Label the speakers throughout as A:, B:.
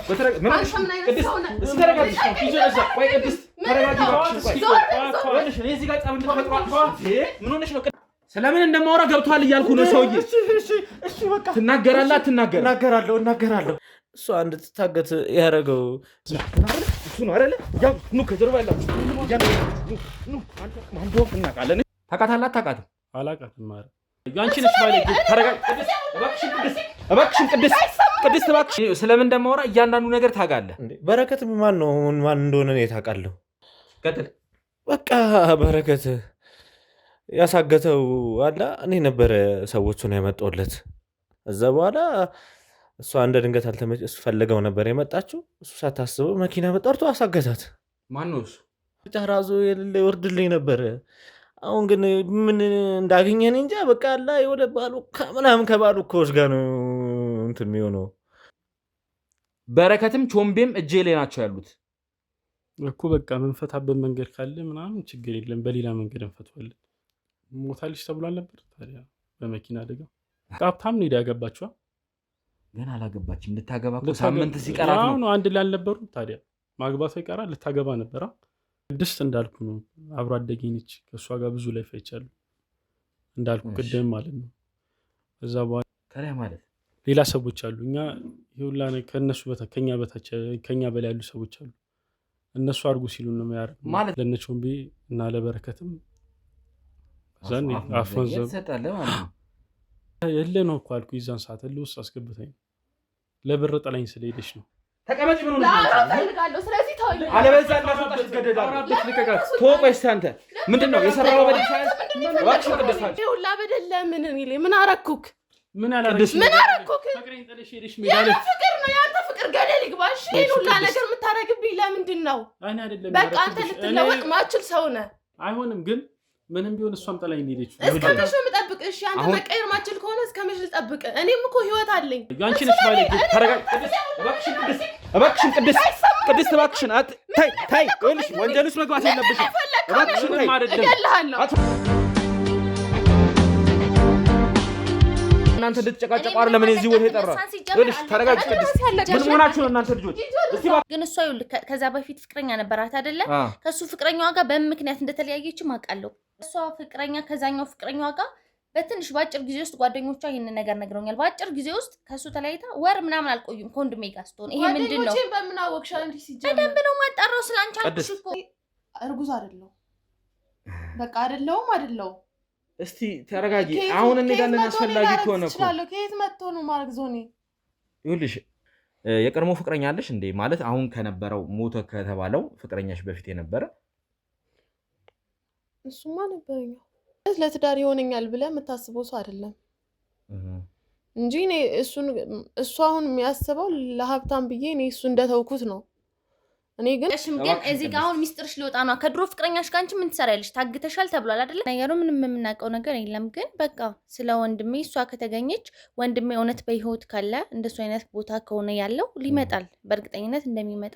A: ምን ሆነሽ ቅድስት እስከረጋግሽ ይዘዛ ቆይ ቅድስት ተረጋግሽ ቆይ እሺ እዚህ ጋር ጻም ተፈጥሯል ምን ሆነሽ ነው ስለምን እንደማወራ ገብቷል እያልኩ ነው ሰውዬ እሺ በቃ ትናገራለህ እናገራለሁ እሱ አንድ ተታገተ ያረጋው እሱ ነው አይደለ ያው ኑ ከጀርባ ያላችሁ ኑ አንተ ማንዶ እናቃለን ታቃታላት አላቃትም ማለት ያንቺ ነሽ ማለት ተረጋግሽ እባክሽን ቅድስት እባክሽ ስለምን እንደማወራ እያንዳንዱ ነገር ታጋለህ
B: እንዴ በረከት ማን እንደሆነ ነው ታውቃለህ
A: ቀጥል
B: በቃ በረከት ያሳገተው አላ እኔ ነበር ሰዎቹን ያመጣውለት እዛ በኋላ እሷ እንደ ድንገት አልተመቸ ፈልገው ነበር የመጣችው እሱ ሳታስበው መኪና መጣርቶ አሳገታት
A: ማን ነው እሱ
B: ጫራዞ የሌለ ይወርድልኝ ነበር አሁን ግን ምን እንዳገኘን እንጃ በቃ አላ የወደ ባሉ ከምናምን ከባሉ ኮስ ጋር ነው እንትን የሚሆነው
A: በረከትም ቾምቤም እጄ ላይ ናቸው ያሉት
C: እኮ በቃ መንፈታበት መንገድ ካለ ምናምን ችግር የለም በሌላ መንገድ እንፈታዋለን ሞታልሽ ተብሏል ነበር ታዲያ በመኪና አደጋ ሀብታም ነው ያገባችው
A: ገና አላገባችም ልታገባ እኮ ሳምንት ሲቀራት
C: ነው አንድ ላይ አልነበሩ ታዲያ ማግባቷ ይቀራል ልታገባ ነበር ቅድስት እንዳልኩ ነው አብሮ አደገኝች ከሷ ጋር ብዙ ላይ ፈይቻሉ እንዳልኩ ቅድም ማለት ነው እዛ በኋላ
A: ከላይ ማለት
C: ሌላ ሰዎች አሉ እኛ ይሁላ ከነሱ ከኛ በታች ከኛ በላይ ያሉ ሰዎች አሉ እነሱ አርጉ ሲሉ ነው ያር
A: ማለት
C: ለነቾምቤ እና ለበረከትም ዘን አፈንዘ
A: ይሰጣል ማለት ነው
C: የለ ነው እኮ አልኩ ይዛን ሰዓት ለውስ አስገብተኝ ለብር ጠላኝ ስለሄደሽ ነው
A: ተቀመጭ ምን ሆነሽ
D: ታልጋለሁ ስለዚህ ታውይ
A: አለበዛ እናታሽ ገደዳለሁ ተወቀሽ አንተ ምንድነው የሰራው በደል ዋክሽ ቅድስት
D: ይሁላ በደል ለምን እኔ ምን አረኩክ
C: ምን አላረኩክ ፍቅሬን ጠለሽ ሄደሽ ሜዳለ
D: ፍቅር ነው ያንተ ፍቅር ገደል ይግባሽ ይሁላ ነገር የምታረግብኝ ለምንድን ነው
C: አይና አይደለም
D: በቃ አንተ ልትለወጥ ማችል ሰው ነህ
C: አይሆንም ግን ምንም ቢሆን እሷም ጠላኝ ሄደች
D: እስከመቼ ልጠብቅ እሺ አንተ መቀየር ማችል ከሆነ እስከመቼ ልጠብቅ እኔም እኮ ህይወት አለኝ
C: ያንቺ ነሽ ማለት
A: ተረጋግጥ እባክሽን ቅድስት እባክሽን ታይ ወልሽ ወንጀልስ መግባት የለብሽም እባክሽን ታይ
D: እገልሃለሁ
A: እናንተ ልትጨቃጨቁ አይደል ለምን እዚህ ወደ ይጠራ ወልሽ ተረጋግጥ ቅድስት ምን ሆናችሁ ነው እናንተ ልጆች እስቲ
E: ግን እሷ ይኸውልህ ከዛ በፊት ፍቅረኛ ነበራት አይደለ ከሱ ፍቅረኛዋ ጋር በምክንያት እንደተለያየች ማቃለው እሷ ፍቅረኛ ከዛኛው ፍቅረኛዋ ጋር በትንሽ ባጭር ጊዜ ውስጥ ጓደኞቿ ይሄን ነገር ነግረውኛል ባጭር ጊዜ ውስጥ ከሱ ተለያይታ ወር ምናምን አልቆዩም ኮንዶሜ ጋር ስትሆን ይሄ ምንድነው
D: ጓደኞቼን በምን አወቅሻል እንዴ ሲጀምር
E: በደንብ ነው ማጣራው ስላንቺ አልኩሽ እኮ
D: እርጉዝ አይደለም በቃ አይደለም
A: እስቲ ተረጋጊ አሁን እንሄዳለን አስፈላጊ ከሆነ እኮ
D: ይችላል ከየት መጥቶ ነው ማርግዞኔ
A: ይኸውልሽ የቀድሞ ፍቅረኛ አለሽ እንዴ ማለት አሁን ከነበረው ሞተ ከተባለው ፍቅረኛሽ በፊት የነበረ
D: እሱማ ነበርኛ ለትዳር ይሆነኛል ብለህ የምታስበው ሰው አይደለም እንጂ እሱ አሁን የሚያስበው ለሀብታም ብዬ እኔ እሱ እንደተውኩት ነው እኔ ግን
E: እዚህ ጋር አሁን ሚስጥርሽ ሊወጣ ነው ከድሮ ፍቅረኛሽ ጋር አንቺ ምን ትሰሪያለሽ ታግተሻል ተብሏል አይደል ነገሩ ምንም የምናውቀው ነገር የለም ግን በቃ ስለ ወንድሜ እሷ ከተገኘች ወንድሜ እውነት በህይወት ካለ እንደሱ አይነት ቦታ ከሆነ ያለው ሊመጣል በእርግጠኝነት እንደሚመጣ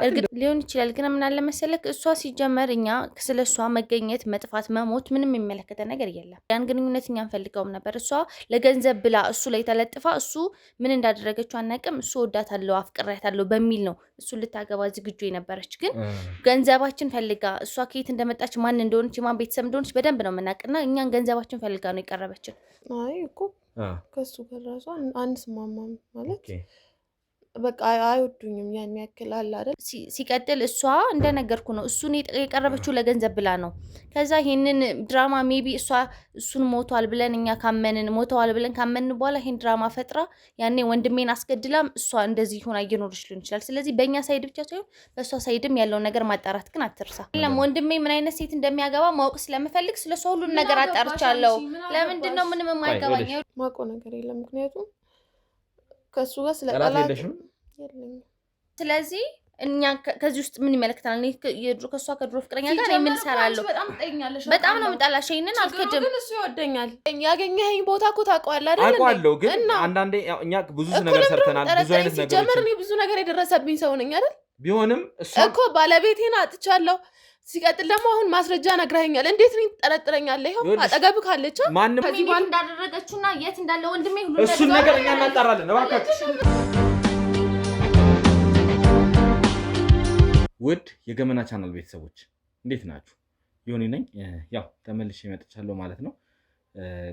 E: እርግጥ ሊሆን ይችላል ግን ምን አለ መሰለክ እሷ ሲጀመር እኛ ስለሷ መገኘት መጥፋት መሞት ምንም የሚመለከተ ነገር የለም ያን ግንኙነት እኛ እንፈልገውም ነበር እሷ ለገንዘብ ብላ እሱ ላይ ተለጥፋ እሱ ምን እንዳደረገችው አናውቅም እሱ ወዳታለው አፍቅራታለው በሚል ነው እሱ ልታገባ ዝግጁ ነበረች ግን ገንዘባችን ፈልጋ እሷ ከየት እንደመጣች ማን እንደሆነች ማን ቤተሰብ እንደሆነች በደንብ ነው የምናውቅና እኛን ገንዘባችን ፈልጋ ነው የቀረበችን
D: አይ እኮ ከሱ ጋር ራሱ አንስማማም ማለት በቃ አይወዱኝም ያን ያክል አለ አይደል
E: ሲቀጥል እሷ እንደነገርኩ ነው እሱን የቀረበችው ለገንዘብ ብላ ነው ከዛ ይሄንን ድራማ ሜቢ እሱን ሞቷል ብለን እኛ ሞተዋል ብለን ካመንን በኋላ ይሄን ድራማ ፈጥራ ያኔ ወንድሜን አስገድላም እሷ እንደዚህ ሆና እየኖረች ሊሆን ይችላል ስለዚህ በእኛ ሳይድ ብቻ ሳይሆን በእሷ ሳይድም ያለውን ነገር ማጣራት ግን አትርሳ ወንድሜ ምን አይነት ሴት እንደሚያገባ ማወቅ ስለምፈልግ ስለሷ ሁሉን ነገር አጣርቻለሁ ለምንድን ነው ምንም የማይገባኝ
D: ማውቀው ነገር የለም ምክንያቱም ከሱ ጋር ስለጠላት
E: ስለዚህ እኛ ከዚህ ውስጥ ምን ይመለከታል ከሷ ከድሮ ፍቅረኛ ጋር ምን ሰራለሁ በጣም ነው የምጣላሽ ይሄንን አልከድም
D: ግን እሱ ይወደኛል ያገኘኸኝ ቦታ እኮ ታውቀዋለህ አይደል
A: አውቀዋለሁ ግን አንዳንዴ እኛ ብዙ ነገር ሰርተናል ብዙ አይነት ነገሮች
D: ጀመር እኔ ብዙ ነገር የደረሰብኝ ሰው ነኝ አይደል
A: ቢሆንም እሱ
D: እኮ ባለቤቴን አጥቻለሁ ሲቀጥል ደግሞ አሁን ማስረጃ ነግረኸኛል እንዴት ነው ትጠረጥረኛለህ ይሄው አጠገብህ ካለች
E: ማንም ከዚህ እንዳደረገችውና የት እንዳለ ወንድሜ ሁሉ
A: እሱ ነገር እኛ እናጣራለን እባክህ ውድ የገመና ቻናል ቤተሰቦች እንዴት ናችሁ? ዮኒ ነኝ። ያው ተመልሼ መጥቻለሁ ማለት ነው።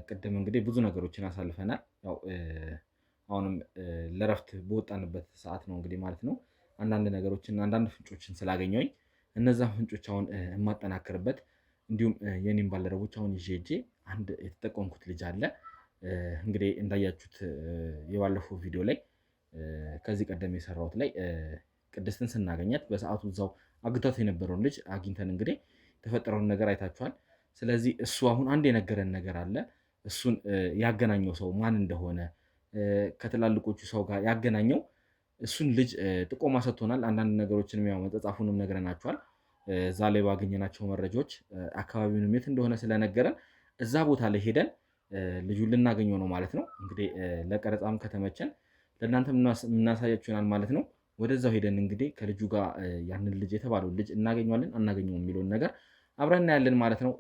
A: ቅድም እንግዲህ ብዙ ነገሮችን አሳልፈናል። ያው አሁንም ለረፍት በወጣንበት ሰዓት ነው እንግዲህ ማለት ነው አንዳንድ ነገሮችን አንዳንድ ፍንጮችን ስላገኘሁኝ እነዛ ፍንጮች አሁን የማጠናክርበት እንዲሁም የኔም ባልደረቦች አሁን ይዤ አንድ የተጠቀምኩት ልጅ አለ። እንግዲህ እንዳያችሁት የባለፈው ቪዲዮ ላይ ከዚህ ቀደም የሰራሁት ላይ ቅድስትን ስናገኛት በሰዓቱ እዛው አግቷት የነበረውን ልጅ አግኝተን እንግዲህ የተፈጠረውን ነገር አይታችኋል። ስለዚህ እሱ አሁን አንድ የነገረን ነገር አለ። እሱን ያገናኘው ሰው ማን እንደሆነ ከትላልቆቹ ሰው ጋር ያገናኘው እሱን ልጅ ጥቆማ ሰጥቶናል። አንዳንድ ነገሮችን ያው መጻጻፉንም ነግረናችኋል። እዛ ላይ ባገኘናቸው መረጃዎች አካባቢውንም የት እንደሆነ ስለነገረን እዛ ቦታ ላይ ሄደን ልጁን ልናገኘው ነው ማለት ነው። እንግዲህ ለቀረጻም ከተመቸን ለእናንተም የምናሳያችሁ ይሆናል ማለት ነው። ወደዛው ሄደን እንግዲህ ከልጁ ጋር ያንን ልጅ የተባለውን ልጅ እናገኘዋለን አናገኘውም የሚለውን ነገር አብረን እናያለን ማለት ነው።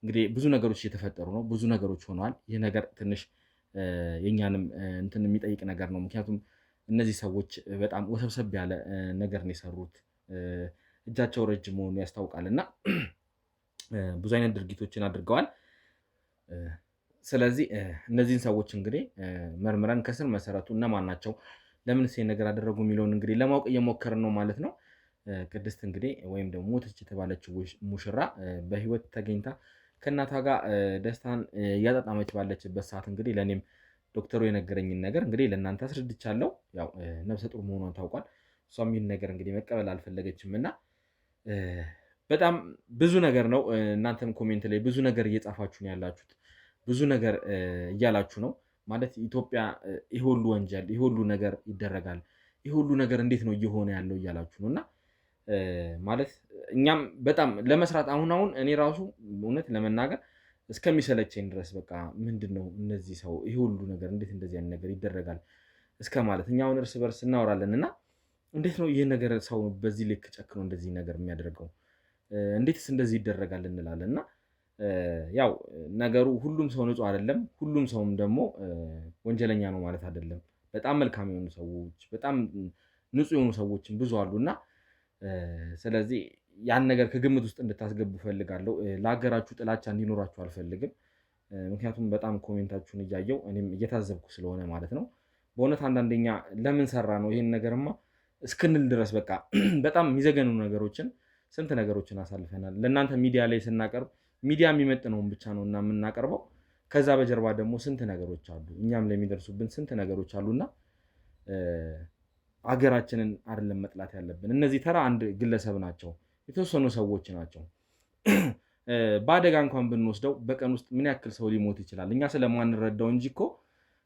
A: እንግዲህ ብዙ ነገሮች እየተፈጠሩ ነው፣ ብዙ ነገሮች ሆነዋል። ይህ ነገር ትንሽ የኛንም እንትን የሚጠይቅ ነገር ነው። ምክንያቱም እነዚህ ሰዎች በጣም ወሰብሰብ ያለ ነገር ነው የሰሩት። እጃቸው ረጅም መሆኑ ያስታውቃል እና ብዙ አይነት ድርጊቶችን አድርገዋል። ስለዚህ እነዚህን ሰዎች እንግዲህ መርምረን ከስር መሰረቱ እነማን ናቸው፣ ለምን ይሄን ነገር አደረጉ የሚለውን እንግዲህ ለማወቅ እየሞከርን ነው ማለት ነው። ቅድስት እንግዲህ ወይም ደግሞ ሞተች የተባለችው ሙሽራ በህይወት ተገኝታ ከእናቷ ጋር ደስታን እያጣጣመች ባለችበት ሰዓት እንግዲህ ለእኔም ዶክተሩ የነገረኝን ነገር እንግዲህ ለእናንተ አስረድቻለሁ። ያው ነፍሰ ጡር መሆኗን ታውቋል። እሷም ይህን ነገር እንግዲህ መቀበል አልፈለገችም እና በጣም ብዙ ነገር ነው። እናንተም ኮሜንት ላይ ብዙ ነገር እየጻፋችሁ ነው ያላችሁት፣ ብዙ ነገር እያላችሁ ነው ማለት ኢትዮጵያ ይህ ሁሉ ወንጀል ይህ ሁሉ ነገር ይደረጋል፣ ይህ ሁሉ ነገር እንዴት ነው እየሆነ ያለው እያላችሁ ነው እና ማለት እኛም በጣም ለመስራት አሁን እኔ ራሱ እውነት ለመናገር እስከሚሰለቸኝ ድረስ በቃ ምንድነው እነዚህ ሰው ይህ ሁሉ ነገር እንዴት እንደዚህ አይነት ነገር ይደረጋል እስከ ማለት እኛ አሁን እርስ በርስ እናወራለን እና እንዴት ነው ይህ ነገር ሰው በዚህ ልክ ጨክኖ እንደዚህ ነገር የሚያደርገው እንዴትስ እንደዚህ ይደረጋል እንላለን እና ያው ነገሩ ሁሉም ሰው ንጹህ አይደለም፣ ሁሉም ሰውም ደግሞ ወንጀለኛ ነው ማለት አይደለም። በጣም መልካም የሆኑ ሰዎች በጣም ንጹህ የሆኑ ሰዎችን ብዙ አሉና ስለዚህ ያን ነገር ከግምት ውስጥ እንድታስገቡ ፈልጋለሁ። ለሀገራችሁ ጥላቻ እንዲኖራችሁ አልፈልግም። ምክንያቱም በጣም ኮሜንታችሁን እያየው እኔም እየታዘብኩ ስለሆነ ማለት ነው። በእውነት አንዳንደኛ ለምን ሰራ ነው ይሄን ነገርማ እስክንል ድረስ በቃ በጣም የሚዘገኑ ነገሮችን ስንት ነገሮችን አሳልፈናል። ለእናንተ ሚዲያ ላይ ስናቀርብ ሚዲያ የሚመጥነውን ብቻ ነው እና የምናቀርበው። ከዛ በጀርባ ደግሞ ስንት ነገሮች አሉ፣ እኛም ላይ የሚደርሱብን ስንት ነገሮች አሉና አገራችንን አይደለም መጥላት ያለብን። እነዚህ ተራ አንድ ግለሰብ ናቸው፣ የተወሰኑ ሰዎች ናቸው። በአደጋ እንኳን ብንወስደው በቀን ውስጥ ምን ያክል ሰው ሊሞት ይችላል? እኛ ስለማንረዳው እንጂ እኮ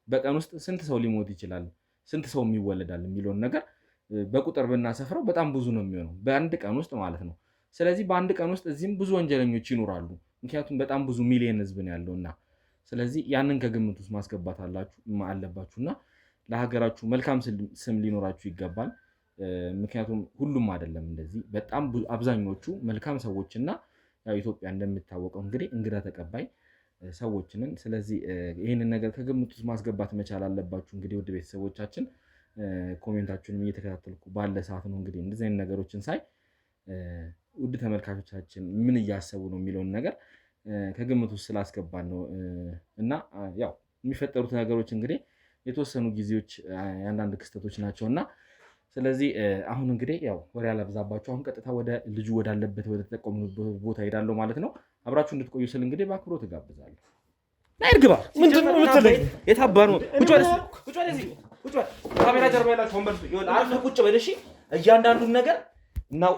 A: በቀን ውስጥ ስንት ሰው ሊሞት ይችላል፣ ስንት ሰው ይወለዳል የሚለውን ነገር በቁጥር ብናሰፍረው በጣም ብዙ ነው የሚሆነው በአንድ ቀን ውስጥ ማለት ነው። ስለዚህ በአንድ ቀን ውስጥ እዚህም ብዙ ወንጀለኞች ይኖራሉ። ምክንያቱም በጣም ብዙ ሚሊዮን ህዝብ ነው ያለውና ስለዚህ ያንን ከግምት ውስጥ ማስገባት አለባችሁና ለሀገራችሁ መልካም ስም ሊኖራችሁ ይገባል። ምክንያቱም ሁሉም አይደለም እንደዚህ በጣም አብዛኞቹ መልካም ሰዎችና ያው ኢትዮጵያ እንደምታወቀው እንግዲህ እንግዳ ተቀባይ ሰዎችንን። ስለዚህ ይህንን ነገር ከግምት ውስጥ ማስገባት መቻል አለባችሁ። እንግዲህ ውድ ቤተሰቦቻችን ኮሜንታችሁንም እየተከታተልኩ ባለ ሰዓት ነው እንግዲህ እንደዚህ አይነት ነገሮችን ሳይ ውድ ተመልካቾቻችን ምን እያሰቡ ነው የሚለውን ነገር ከግምት ውስጥ ስላስገባን ነው እና ያው የሚፈጠሩት ነገሮች እንግዲህ የተወሰኑ ጊዜዎች የአንዳንድ ክስተቶች ናቸው እና ስለዚህ አሁን እንግዲህ ያው ወሬ አላብዛባችሁ። አሁን ቀጥታ ወደ ልጁ ወዳለበት ወደ ተጠቆምንበት ቦታ ሄዳለሁ ማለት ነው። አብራችሁ እንድትቆዩ ስል እንግዲህ በአክብሮት እጋብዛለሁ። ናይር ግባ። ምንድን ነው የምትለኝ? የታባ ነው? ቁጭ በል እዚህ ቁጭ በል። ካሜራ ጀርባ ያላችሁ ወንበር ይኸውልህ፣ አርፈህ ቁጭ በል እሺ። እያንዳንዱን ነገር እናው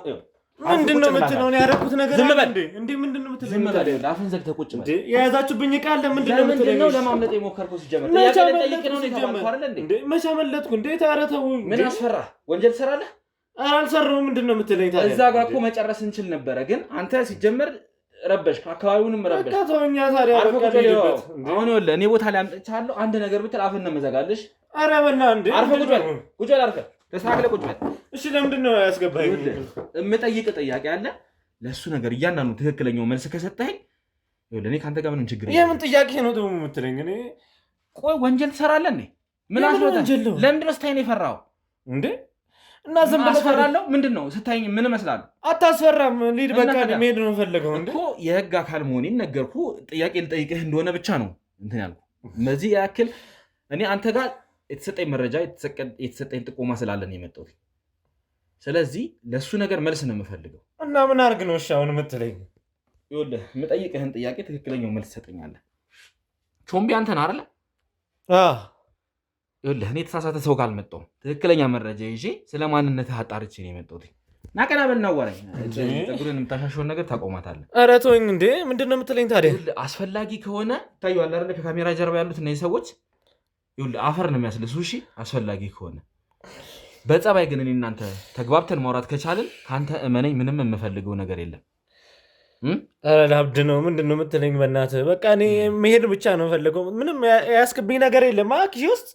B: ምንድን ነው የምትለው? ነው ያደረኩት ነገር
A: ዝም በል
B: እንዴ! ምንድን ነው የምትለው?
A: ዝም በል። አፍን ዘግተህ ቁጭ በል።
B: የያዛችሁብኝ ዕቃ አለ። ምንድን ነው የምትለው?
A: ለማምለጥ የሞከርከው ሲጀመር ጥያቄ ልጠይቅ ነው የተባልኩ አይደል እንዴ?
B: መቼ አመለጥኩ እንዴ? ኧረ ተውኝ።
A: ምን አስፈራህ? ወንጀል ትሰራለህ?
B: ኧረ አልሰራሁም። ምንድን ነው የምትለኝ ታዲያ?
A: እዛ ጋር እኮ መጨረስ እንችል ነበረ፣ ግን አንተ ሲጀመር ረበሽ፣ አካባቢውንም ረበሽ።
B: በቃ ተውኛ ታዲያ።
A: አሁን ይኸውልህ እኔ ቦታ ላይ አምጥቻለሁ። አንድ ነገር ብትል አፍን ነው የምዘጋልሽ።
B: ኧረ በእናትህ እንዴ!
A: አርፈህ ቁጭ በል፣ ቁጭ በል አርፈህ ተስተካክለህ ቁጭ በል።
B: እሺ ለምንድን ነው ያስገባኝ?
A: የምጠይቅህ ጥያቄ አለ። ለእሱ ነገር እያንዳንዱ ትክክለኛው መልስ ከሰጠኸኝ ይኸውልህ እኔ ከአንተ ጋር ምንም ችግር የለም።
B: የምን ጥያቄ ነው ደግሞ የምትለኝ? እኔ
A: ቆይ ወንጀል ትሰራለህ እንዴ? ምን አስወጣህ? ለምንድን ነው ስታይን የፈራኸው
B: እንዴ? እና ዝም ብለህ
A: አስፈራለሁ። ምንድነው ስታይኝ ምን እመስላለሁ?
B: አታስፈራም። ሊድ በቃ መሄድ ነው ፈልገው እንዴ
A: እኮ የህግ አካል መሆኔን ነገርኩ። ጥያቄ ልጠይቅህ እንደሆነ ብቻ ነው እንትን ያልኩ። በዚህ ያክል እኔ አንተ ጋር የተሰጠኝ መረጃ የተሰጠኝ ጥቆማ ስላለ ነው የመጣሁት። ስለዚህ ለሱ ነገር መልስ ነው የምፈልገው።
B: እና ምን አድርግ ነው እሺ አሁን የምትለኝ?
A: ይኸውልህ የምጠይቅህን ጥያቄ ትክክለኛው መልስ ትሰጠኛለህ። ቾምቢ አንተ ነህ አይደለ? ይኸውልህ እኔ የተሳሳተ ሰው ጋር አልመጣሁም። ትክክለኛ መረጃ ይዤ ስለ ማንነትህ አጣርቼ ነው የመጣሁት። ናቀና በልናወራኝ ፀጉርን የምታሻሸውን ነገር ታቆማታለህ።
B: ኧረ ተወኝ እንዴ! ምንድን ነው የምትለኝ ታዲያ?
A: አስፈላጊ ከሆነ ይታየዋል አይደለ? ከካሜራ ጀርባ ያሉት እነዚህ ሰዎች ይኸውልህ አፈር ነው የሚያስልሱ። እሺ አስፈላጊ ከሆነ በጸባይ ግን እኔ እናንተ ተግባብተን ማውራት ከቻልን ከአንተ እመነኝ ምንም የምፈልገው ነገር የለም።
B: ኧረ ላብድ ነው። ምንድን ነው የምትለኝ? በእናትህ በቃ እኔ መሄድ ብቻ ነው ፈልገው። ምንም ያስክብኝ ነገር የለም ኪሴ ውስጥ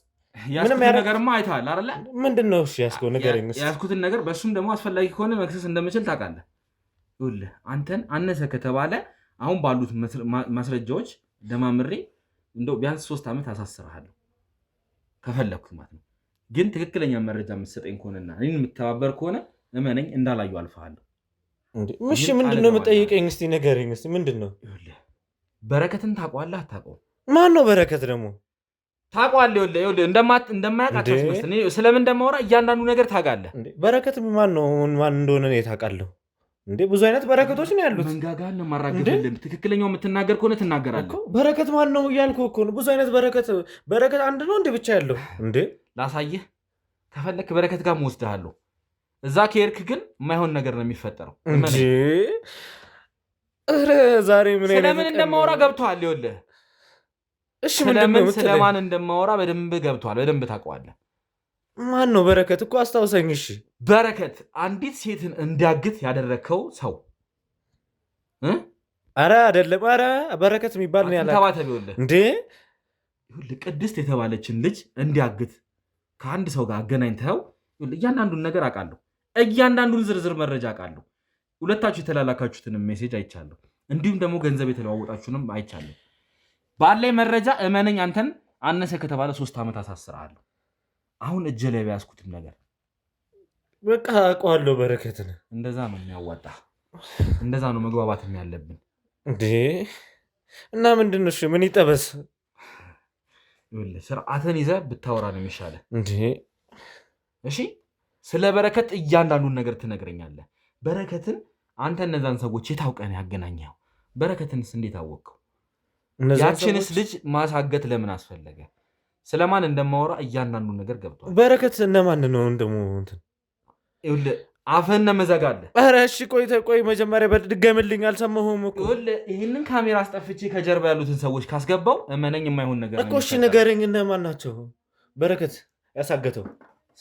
A: ያስኩትን ነገርማ አይተሃል አይደለ?
B: ምንድን ነው እሺ ያስከው ንገረኝ።
A: ያስኩትን ነገር በእሱም ደግሞ አስፈላጊ ከሆነ መክሰስ እንደምችል ታውቃለህ። ይኸውልህ አንተን አነሰ ከተባለ አሁን ባሉት ማስረጃዎች ደማምሬ እንደው ቢያንስ 3 ዓመት አሳስርሃለሁ ከፈለግኩት ማለት ነው። ግን ትክክለኛ መረጃ የምትሰጠኝ ከሆነና እኔን የምትተባበር ከሆነ እመነኝ እንዳላዩ አልፈሃለሁ።
B: እሺ ምንድን ነው የምጠይቀኝ? እስኪ ንገረኝ። እስኪ ምንድን ነው?
A: ይኸውልህ በረከትን ታውቀዋለህ አታውቀውም?
B: ማን ነው በረከት ደግሞ?
A: ታውቀዋለህ። ይኸውልህ እንደማያውቅ አታስመስል። እኔ ስለምን እንደማወራ እያንዳንዱ ነገር ታውቃለህ።
B: በረከት ማን ነው? ማን እንደሆነ እኔ ታውቃለሁ እንዴ? ብዙ አይነት በረከቶች ነው ያሉት።
A: መንጋጋን ነው የማራግፍልህ። ትክክለኛው የምትናገር ከሆነ ትናገራለህ።
B: በረከት ማን ነው እያልኩህ እኮ ነው። ብዙ አይነት በረከት አንድ ነው እንዴ ብቻ ያለው እንዴ?
A: ላሳየህ ከፈለክ በረከት ጋር እወስድሃለሁ። እዛ ከሄድክ ግን የማይሆን ነገር ነው የሚፈጠረው እንጂ
B: ዛሬ ምን
A: ስለምን እንደማወራ ገብቶሃል? ይኸውልህ እሺ ስለማን እንደማወራ በደንብ ገብቶሃል። በደንብ ታውቀዋለህ።
B: ማን ነው በረከት? እኮ አስታውሰኝ። እሺ
A: በረከት አንዲት ሴትን እንዲያግት ያደረከው ሰው
B: አረ አይደለም። አረ በረከት የሚባል ነው ያለው
A: ተባተብልህ እንዴ? ይኸውልህ ቅድስት የተባለችን ልጅ እንዲያግት ከአንድ ሰው ጋር አገናኝተው እያንዳንዱን ነገር አውቃለሁ። እያንዳንዱን ዝርዝር መረጃ አውቃለሁ። ሁለታችሁ የተላላካችሁትን ሜሴጅ አይቻለሁ። እንዲሁም ደግሞ ገንዘብ የተለዋወጣችሁንም አይቻለሁ። ባለኝ መረጃ እመነኝ አንተን አነሰ ከተባለ 3 ዓመት አሳስርሃለሁ። አሁን እጄ ላይ ያዝኩትም ነገር
B: በቃ አውቀዋለሁ። በረከትን
A: እንደዛ ነው የሚያዋጣ። እንደዛ ነው መግባባትም ያለብን
B: እንዴ። እና ምንድን ነው ምን ይጠበስ?
A: ይኸውልህ ስርዓትን ይዘህ ብታወራ ነው የሚሻለው
B: እንዴ።
A: እሺ ስለ በረከት እያንዳንዱን ነገር ትነግረኛለህ። በረከትን አንተ እነዛን ሰዎች የታውቀን ያገናኘው? በረከትንስ እንዴት አወቅከው? ያችንስ ልጅ ማሳገት ለምን አስፈለገ? ስለማን እንደማወራ እያንዳንዱን ነገር ገብቷል።
B: በረከት እነማን ነው እንደሞ እንትን?
A: ይኸውልህ አፈን መዘጋለህ።
B: ኧረ እሺ ቆይ መጀመሪያ በድገምልኝ። አልሰማሁም እኮ።
A: ይኸውልህ ይሄንን ካሜራ አስጠፍቼ ከጀርባ ያሉትን ሰዎች ካስገባው እመነኝ የማይሆን ነገር
B: እኮ። እሺ ንገረኝ፣ እነማን ናቸው በረከት ያሳገተው?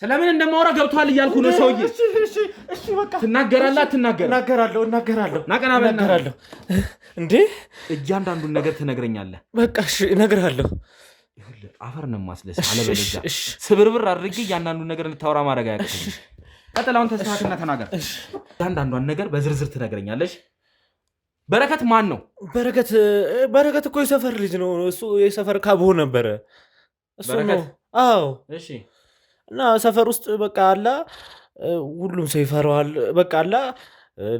A: ስለምን እንደማወራ ገብቷል እያልኩ ነው ሰውዬ።
B: እሺ በቃ
A: ትናገራለህ አትናገርም?
B: እናገራለሁ።
A: ናቀና በእናትህ
B: እንዴ።
A: እያንዳንዱን ነገር ትነግረኛለህ።
B: በቃ እሺ እነግርሃለሁ።
A: ይኸውልህ አፈር ነው የማስለስ። አለበለዚያ ስብርብር አድርጌ እያንዳንዱን ነገር እንድታወራ ማድረግ አያቅተኝም። ቀጥላውን ተስተካክልና ተናገር። እያንዳንዷን ነገር በዝርዝር ትነግረኛለሽ። በረከት ማን ነው?
B: በረከት እኮ የሰፈር ልጅ ነው። እሱ የሰፈር ካቦ ነበረ እሱ ነው። አዎ
A: እሺ።
B: እና ሰፈር ውስጥ በቃ አላ ሁሉም ሰው ይፈራዋል። በቃ አላ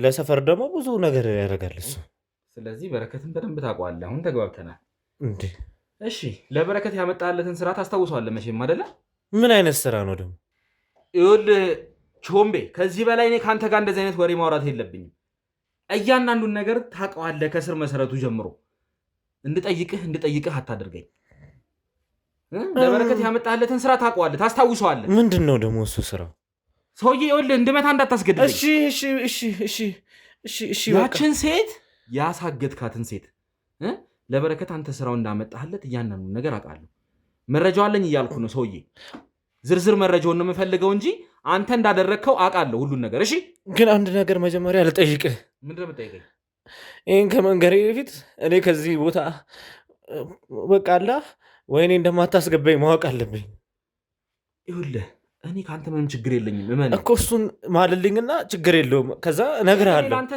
B: ለሰፈር ደግሞ ብዙ ነገር ያደርጋል እሱ።
A: ስለዚህ በረከትን በደንብ ታውቀዋለህ። አሁን ተግባብተናል
B: እንዴ?
A: እሺ ለበረከት ያመጣለትን ስራ ታስታውሰዋለህ መቼም አይደለ?
B: ምን አይነት ስራ ነው ደግሞ?
A: ይኸውልህ ቾምቤ ከዚህ በላይ እኔ ከአንተ ጋር እንደዚህ አይነት ወሬ ማውራት የለብኝም። እያንዳንዱን ነገር ታውቀዋለህ ከስር መሰረቱ ጀምሮ። እንድጠይቅህ አታደርገኝ። ለበረከት ያመጣለትን ስራ ታውቀዋለህ፣ ታስታውሰዋለህ።
B: ምንድን ነው ደግሞ እሱ ስራው?
A: ሰውዬ ይኸውልህ እንድመታ እንዳታስገድደኝ።
B: እሺ
A: ያችን ሴት ያሳገትካትን ሴት ለበረከት አንተ ስራው እንዳመጣህለት እያንዳንዱን ነገር አውቃለሁ። መረጃው አለኝ እያልኩ ነው ሰውዬ። ዝርዝር መረጃውን ነው የምፈልገው እንጂ አንተ እንዳደረግከው አውቃለሁ ሁሉን ነገር። እሺ
B: ግን አንድ ነገር መጀመሪያ ልጠይቅህ።
A: ምንድን ነው የምጠይቀኝ?
B: ይህን ከመንገሬ በፊት እኔ ከዚህ ቦታ በቃ አላ ወይኔ እንደማታስገባኝ ማወቅ አለብኝ።
A: ይኸውልህ እኔ ከአንተ ምንም ችግር የለኝም። እመን
B: እኮ እሱን ማልልኝና ችግር የለውም ከዛ እነግርሃለሁ።
A: አንተ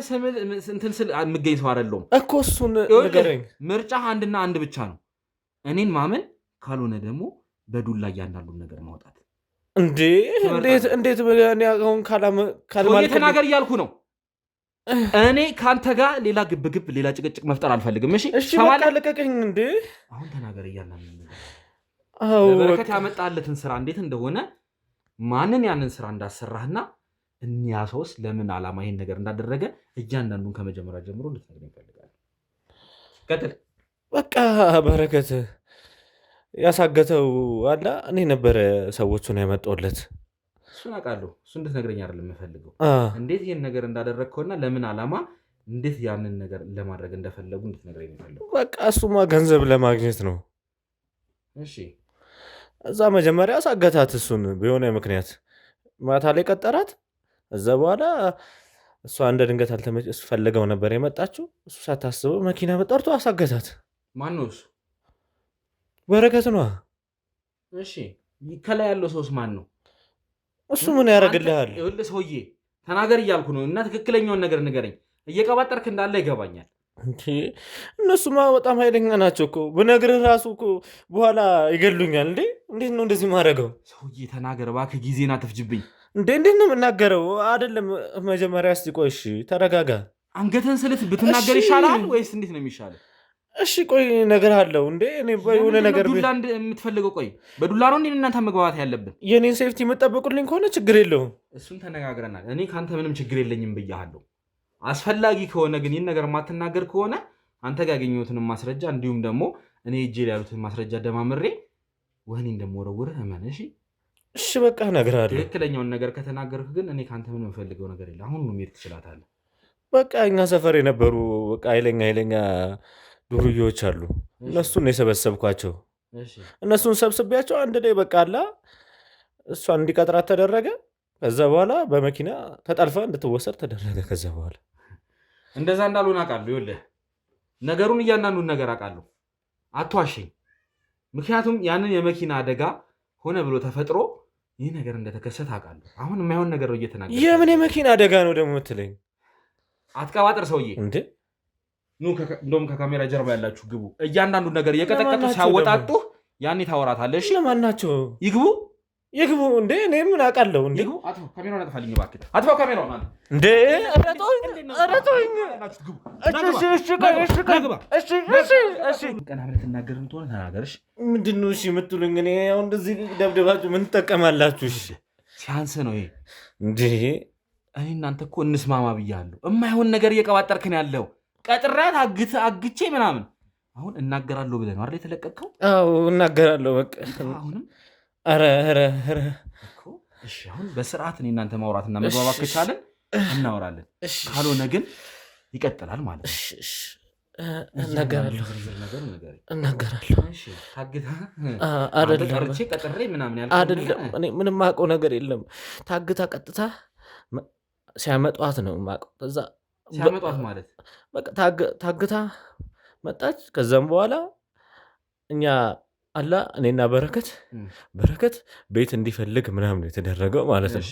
A: እንትን ስል የምገኝ ሰው አይደለሁም
B: እኮ እሱን ንገረኝ።
A: ምርጫ አንድና አንድ ብቻ ነው፣ እኔን ማመን ካልሆነ ደግሞ በዱላ እያንዳንዱን ነገር ማውጣት።
B: እንዴ እንዴት አሁን
A: ካልማል ተናገር እያልኩ ነው። እኔ ካንተ ጋር ሌላ ግብግብ ሌላ ጭቅጭቅ መፍጠር አልፈልግም። እሺ
B: ለቀቀኝ። እንዴ
A: አሁን ተናገር እያልን
B: አው
A: በረከት ያመጣለትን ስራ እንዴት እንደሆነ ማንን ያንን ስራ እንዳሰራህና እኒያ ሰውስ ለምን ዓላማ ይሄን ነገር እንዳደረገ እያንዳንዱን ከመጀመሪያ ጀምሮ እንድትነግረኝ እፈልጋለሁ። ቀጥል።
B: በቃ በረከት ያሳገተው አላ እኔ ነበረ ሰዎቹን ያመጣውለት።
A: እሱን አውቃለሁ። እሱ እንድትነግረኝ አይደለም የምፈልገው እንዴት ይሄን ነገር እንዳደረግከውና ለምን ዓላማ እንዴት ያንን ነገር ለማድረግ እንደፈለጉ እንድትነግረኝ እፈልጋለሁ።
B: በቃ እሱማ ገንዘብ ለማግኘት ነው።
A: እሺ
B: እዛ መጀመሪያ አሳገታት። እሱን በሆነ ምክንያት ማታ ላይ ቀጠራት። እዛ በኋላ እሷ እንደ ድንገት እሱ ፈልገው ነበር የመጣችው። እሱ ሳታስበው መኪና መጠርቶ አሳገታት።
A: ማን ነው እሱ?
B: በረከት ነው።
A: እሺ ከላይ ያለው ሰውስ ማን ነው?
B: እሱ ምን ያደርግልሃል?
A: ይኸውልህ ሰውዬ ተናገር እያልኩ ነው እና ትክክለኛውን ነገር ንገረኝ። እየቀባጠርክ እንዳለ ይገባኛል።
B: እነሱማ በጣም ኃይለኛ ናቸው እኮ ብነግርህ ራሱ እኮ በኋላ ይገሉኛል። እንዴት ነው እንደዚህ ማድረገው?
A: ሰውዬ ተናገር እባክህ፣ ጊዜን አትፍጅብኝ።
B: እንዴት ነው የምናገረው? አይደለም መጀመሪያ እስቲ ቆይ እሺ ተረጋጋ።
A: አንገትን ስልት ብትናገር ይሻላል ወይስ እንዴት ነው የሚሻለው?
B: እሺ ቆይ እነግርሃለሁ። እኔ በሆነ ነገር
A: ዱላ የምትፈልገው? ቆይ በዱላ ነው እንዴ እናንተ መግባባት ያለብን?
B: የኔን ሴፍቲ የምጠብቁልኝ ከሆነ ችግር የለውም።
A: እሱን ተነጋግረናል። እኔ ከአንተ ምንም ችግር የለኝም ብያለሁ። አስፈላጊ ከሆነ ግን ይህን ነገር የማትናገር ከሆነ አንተ ጋር ያገኘሁትን ማስረጃ እንዲሁም ደግሞ እኔ እጄ ላይ ያሉትን ማስረጃ ደማምሬ ወህኒ እንደምወረውርህ እመን።
B: እሺ በቃ እነግርሃለሁ።
A: ትክክለኛውን ነገር ከተናገርክ ግን እኔ ከአንተ ምንም የምፈልገው ነገር የለም። አሁን ነው መሄድ ትችላለህ።
B: በቃ እኛ ሰፈር የነበሩ በቃ ኃይለኛ ዱርዬዎች አሉ። እነሱን የሰበሰብኳቸው። እነሱን ሰብስቤያቸው አንድ ላይ በቃ አላ እሷን እንዲቀጥራት ተደረገ። ከዛ በኋላ በመኪና ተጠልፋ እንድትወሰድ ተደረገ። ከዛ በኋላ
A: እንደዛ እንዳልሆነ አውቃለሁ። ይኸውልህ ነገሩን እያንዳንዱን ነገር አውቃለሁ። አትዋሸኝ። ምክንያቱም ያንን የመኪና አደጋ ሆነ ብሎ ተፈጥሮ ይህ ነገር እንደተከሰተ አውቃለሁ። አሁን የማይሆን ነገር ነው እየተናገርኩ።
B: የምን የመኪና አደጋ ነው ደግሞ የምትለኝ?
A: አትቀባጥር ሰውዬ። እንዴ እንደውም ከካሜራ ጀርባ ያላችሁ ግቡ። እያንዳንዱን ነገር እየቀጠቀጡ ሲያወጣጡ ያኔ ታወራታለሽ።
B: ለማን ናቸው?
A: ይግቡ።
B: እንዴ እኔ ምን አውቃለሁ? እንዴ
A: አጥፋው ካሜራውን፣ አጥፋልኝ እባክህ። አጥፋው ካሜራውን አንተ።
B: እንዴ አረቶኝ። እሺ
A: ቀና ብለህ ትናገር እንትሆነ ተናገርሽ።
B: ምንድን ነው እሺ የምትሉኝ? እኔ አሁን እንደዚህ ደብደባችሁ ምን ትጠቀማላችሁ? እሺ
A: ሲያንስ ነው ይሄ።
B: እንዴ
A: እኔ እናንተ እኮ እንስማማ ብያለሁ። የማይሆን ነገር እየቀባጠርክ ነው ያለው። ቀጥራት አግቼ ምናምን አሁን እናገራለሁ ብለህ ነው አይደል የተለቀቅከው?
B: አዎ እናገራለሁ። በቃ
A: አሁንም
B: ኧረ
A: እሺ አሁን በስርዓት እኔ እናንተ ማውራትና መግባባት ከቻለን እናወራለን። ካልሆነ ግን ይቀጥላል ማለት ነው።
B: እናገራለሁ።
A: ቀጥሬ ምናምን
B: አይደለም። እኔ ምንም የማውቀው ነገር የለም። ታግታ ቀጥታ ሲያመጧት ነው የማውቀው። ከዛ
A: ሲያመጧት ማለት
B: በቃ ታግታ መጣች። ከዛም በኋላ እኛ አላ እኔና በረከት ቤት እንዲፈልግ ምናምን የተደረገው ማለት ነው።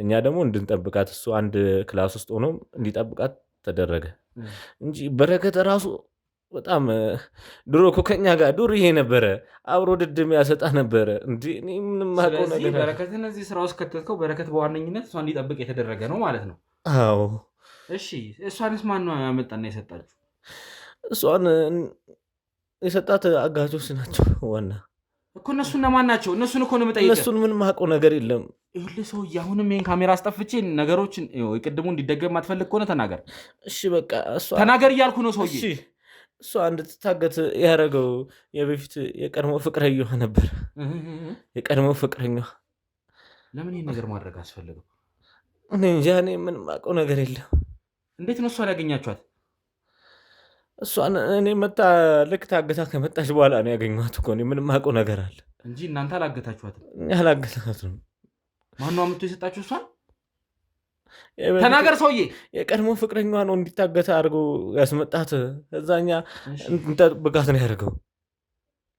B: እኛ ደግሞ እንድንጠብቃት እሱ አንድ ክላስ ውስጥ ሆኖ እንዲጠብቃት ተደረገ እንጂ በረከት ራሱ በጣም ድሮ እኮ ከኛ ጋር ዱርዬ ነበረ። አብሮ ድድም ያሰጣ ነበረ። ምንም አውቀው ነገር
A: በረከት እነዚህ ስራ ውስጥ ከተትከው በረከት በዋነኝነት እሷ እንዲጠብቅ የተደረገ ነው ማለት ነው።
B: አዎ
A: እሺ እሷንስ ማን ነው ያመጣና የሰጣችሁ?
B: እሷን የሰጣት አጋቾች ናቸው። ዋና
A: እኮ እነሱ እነማን ናቸው? እነሱን እኮ ነው የምጠይቀው።
B: እነሱን ምንም አውቀው ነገር የለም።
A: ይኸውልህ ሰውዬ አሁንም ይሄን ካሜራ አስጠፍቼ ነገሮችን ቅድሙ እንዲደገም ማትፈልግ ከሆነ ተናገር።
B: እሺ በቃ እሷ
A: ተናገር እያልኩ ነው ሰውዬ።
B: እሺ እሷ እንድትታገት ያደረገው የበፊት የቀድሞ ፍቅረኛዋ ነበር። የቀድሞ ፍቅረኛዋ።
A: ለምን ይሄን ነገር ማድረግ አስፈልገው?
B: እኔ እንጃ። እኔ ምንም አውቀው ነገር የለም።
A: እንዴት ነው እሷን ያገኛችኋት?
B: እሷን እኔ ልክ ታግታ ከመጣች በኋላ ነው ያገኘኋት እኮ። እኔ ምንም አውቀው ነገር አለ
A: እንጂ እናንተ አላገታችኋትም።
B: አላገታትም።
A: ማነው አምጥቶ የሰጣችሁ እሷን? ተናገር ሰውዬ።
B: የቀድሞ ፍቅረኛዋ ነው እንዲታገታ አድርጎ ያስመጣት። እዛኛ እንጠብቃት ነው ያደርገው።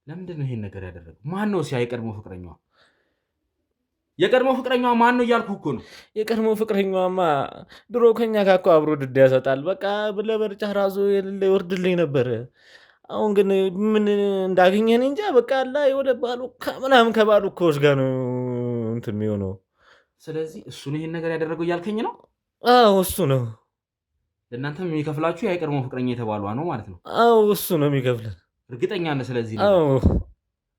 A: ለምንድን ነው ይሄን ነገር ያደረገው? ማን ነው ሲያ የቀድሞ ፍቅረኛዋ? የቀድሞ ፍቅረኛዋ ማን ነው እያልኩ እኮ ነው።
B: የቀድሞ ፍቅረኛዋማ ድሮ ከኛ ጋር እኮ አብሮ ድዳ ያሰጣል። በቃ ለበርጫ ራሱ ይወርድልኝ ነበር። አሁን ግን ምን እንዳገኘን እንጃ። በቃ ላ የወደ ባሉ ምናምን ከባሉ እኮዎች ጋር ነው እንትን የሚሆነው።
A: ስለዚህ እሱ ነው ይሄን ነገር ያደረገው እያልከኝ ነው?
B: አዎ እሱ ነው።
A: ለእናንተም የሚከፍላችሁ ያ የቀድሞ ፍቅረኛ የተባሏ ነው ማለት ነው?
B: አዎ እሱ ነው የሚከፍለን።
A: እርግጠኛ ነህ? ስለዚህ
B: ነው። አዎ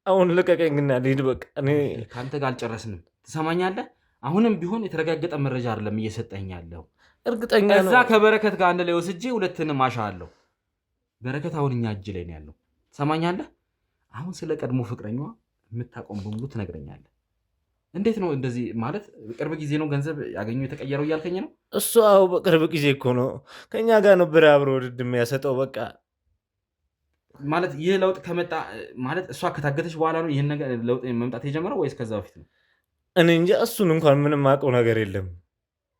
B: አሁን ልቀቀኝና ልሂድ በቃ። እኔ
A: ከአንተ ጋር አልጨረስንም። ትሰማኛለህ? አሁንም ቢሆን የተረጋገጠ መረጃ አይደለም እየሰጠኝ ያለው።
B: እርግጠኛ ነው።
A: እዛ ከበረከት ጋር አንድ ላይ ወስጄ ሁለትንም አሻለሁ። በረከት አሁን እኛ እጅ ላይ ነው ያለው። ትሰማኛለህ? አሁን ስለ ቀድሞ ፍቅረኛዋ የምታቆም በሙሉ ትነግረኛለህ። እንዴት ነው እንደዚህ ማለት? በቅርብ ጊዜ ነው ገንዘብ ያገኘው የተቀየረው እያልከኝ ነው?
B: እሱ አዎ በቅርብ ጊዜ እኮ ነው ከኛ ጋር ነበር አብሮ ውድድ የሚያሰጠው። በቃ
A: ማለት ይህ ለውጥ ከመጣ ማለት እሷ ከታገተች በኋላ ነው ይህን ነገር ለውጥ መምጣት የጀመረው ወይስ ከዛ በፊት ነው?
B: እኔ እንጂ እሱን እንኳን ምንም አውቀው ነገር የለም።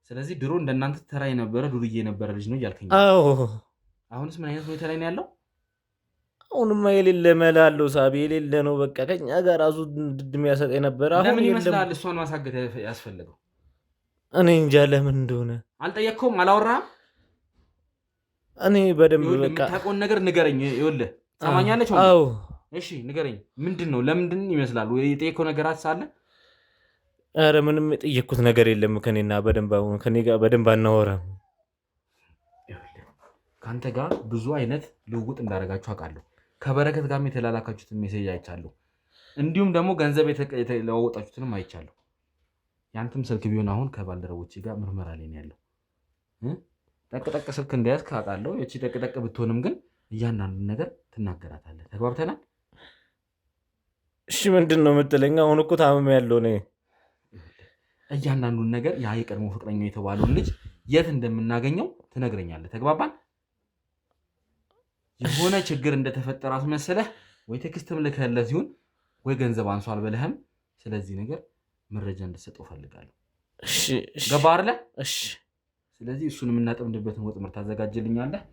A: ስለዚህ ድሮ እንደናንተ ተራ የነበረ ዱርዬ የነበረ ልጅ ነው እያልከኝ?
B: አዎ።
A: አሁንስ ምን አይነት ሁኔታ ላይ ነው ያለው?
B: አሁንማ የሌለ መላ አለው ሳቢ፣ የሌለ ነው በቃ። ከኛ ጋር ራሱ ድድ የሚያሰጥ የነበረ አሁን
A: ለምን ይመስላል እሷን ማሳገት ያስፈልገው?
B: እኔ እንጃ ለምን እንደሆነ።
A: አልጠየቅከውም? አላወራህም?
B: እኔ በደንብ በቃ
A: የምታውቀውን ነገር ንገረኝ። ይኸውልህ ሰማኛለች።
B: አዎ
A: እሺ ንገረኝ። ምንድን ነው? ለምንድን ይመስላል? የጠየቀው ነገር አለ?
B: ኧረ ምንም የጠየቅኩት ነገር የለም። ከኔና በደንብ አሁን ከኔ ጋር በደንብ አናወራም።
A: ከአንተ ጋር ብዙ አይነት ልውውጥ እንዳደረጋችሁ አውቃለሁ። ከበረከት ጋርም የተላላካችሁትን ሜሴጅ አይቻለሁ። እንዲሁም ደግሞ ገንዘብ የተለዋወጣችሁትንም አይቻለሁ። ያንተም ስልክ ቢሆን አሁን ከባልደረቦች ጋር ምርመራ ላይ ነው ያለው። ጠቅጠቅ ስልክ እንደያዝክ አውቃለሁ። እቺ ጠቅጠቅ ብትሆንም ግን እያንዳንዱን ነገር ትናገራታለህ። ተግባብተናል?
B: እሺ ምንድን ነው የምትለኝ? አሁን እኮ ታምሜ ያለው እኔ።
A: እያንዳንዱን ነገር ያ የቀድሞ ፍቅረኛው የተባለውን ልጅ የት እንደምናገኘው ትነግረኛለህ። ተግባባን? የሆነ ችግር እንደተፈጠረ አስመሰለህ ወይ ቴክስትም ልከህለት ሲሆን ወይ ገንዘብ አንሷል በለህም፣ ስለዚህ ነገር መረጃ እንድትሰጠው ፈልጋለሁ።
B: እሺ
A: ገባህ አይደለ?
B: እሺ።
A: ስለዚህ እሱን የምናጠምድበትን ወጥመድ ታዘጋጅልኛለህ።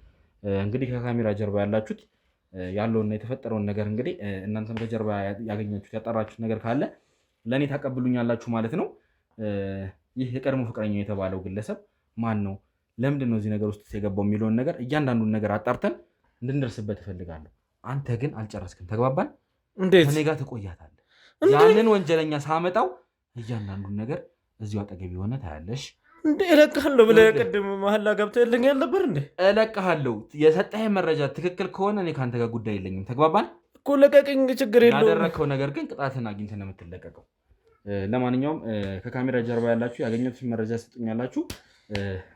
A: እንግዲህ ከካሜራ ጀርባ ያላችሁት ያለውና የተፈጠረውን ነገር እንግዲህ እናንተም ከጀርባ ያገኛችሁት ያጠራችሁት ነገር ካለ ለእኔ ታቀብሉኛላችሁ ማለት ነው። ይህ የቀድሞ ፍቅረኛው የተባለው ግለሰብ ማን ነው? ለምንድን ነው እዚህ ነገር ውስጥ የገባው የሚለውን ነገር እያንዳንዱን ነገር አጣርተን እንድንደርስበት እፈልጋለሁ። አንተ ግን አልጨረስክም። ተግባባን?
B: እንዴት
A: ከኔ ጋር ትቆያታለህ? ያንን ወንጀለኛ ሳመጣው እያንዳንዱን ነገር እዚሁ አጠገብ የሆነ ታያለሽ።
B: እንዴ እለቅሃለሁ ብለህ ቅድም መሀላ ገብተህልኛል ነበር እንዴ?
A: እለቅሃለሁ። የሰጠኸኝ መረጃ ትክክል ከሆነ እኔ ከአንተ ጋር ጉዳይ የለኝም። ተግባባን
B: እኮ ለቀቅኝ፣ ችግር የለውም።
A: ያደረግከው ነገር ግን ቅጣትን አግኝተህ ነው የምትለቀቀው። ለማንኛውም ከካሜራ ጀርባ ያላችሁ ያገኘሁትን መረጃ ሰጡኛላችሁ።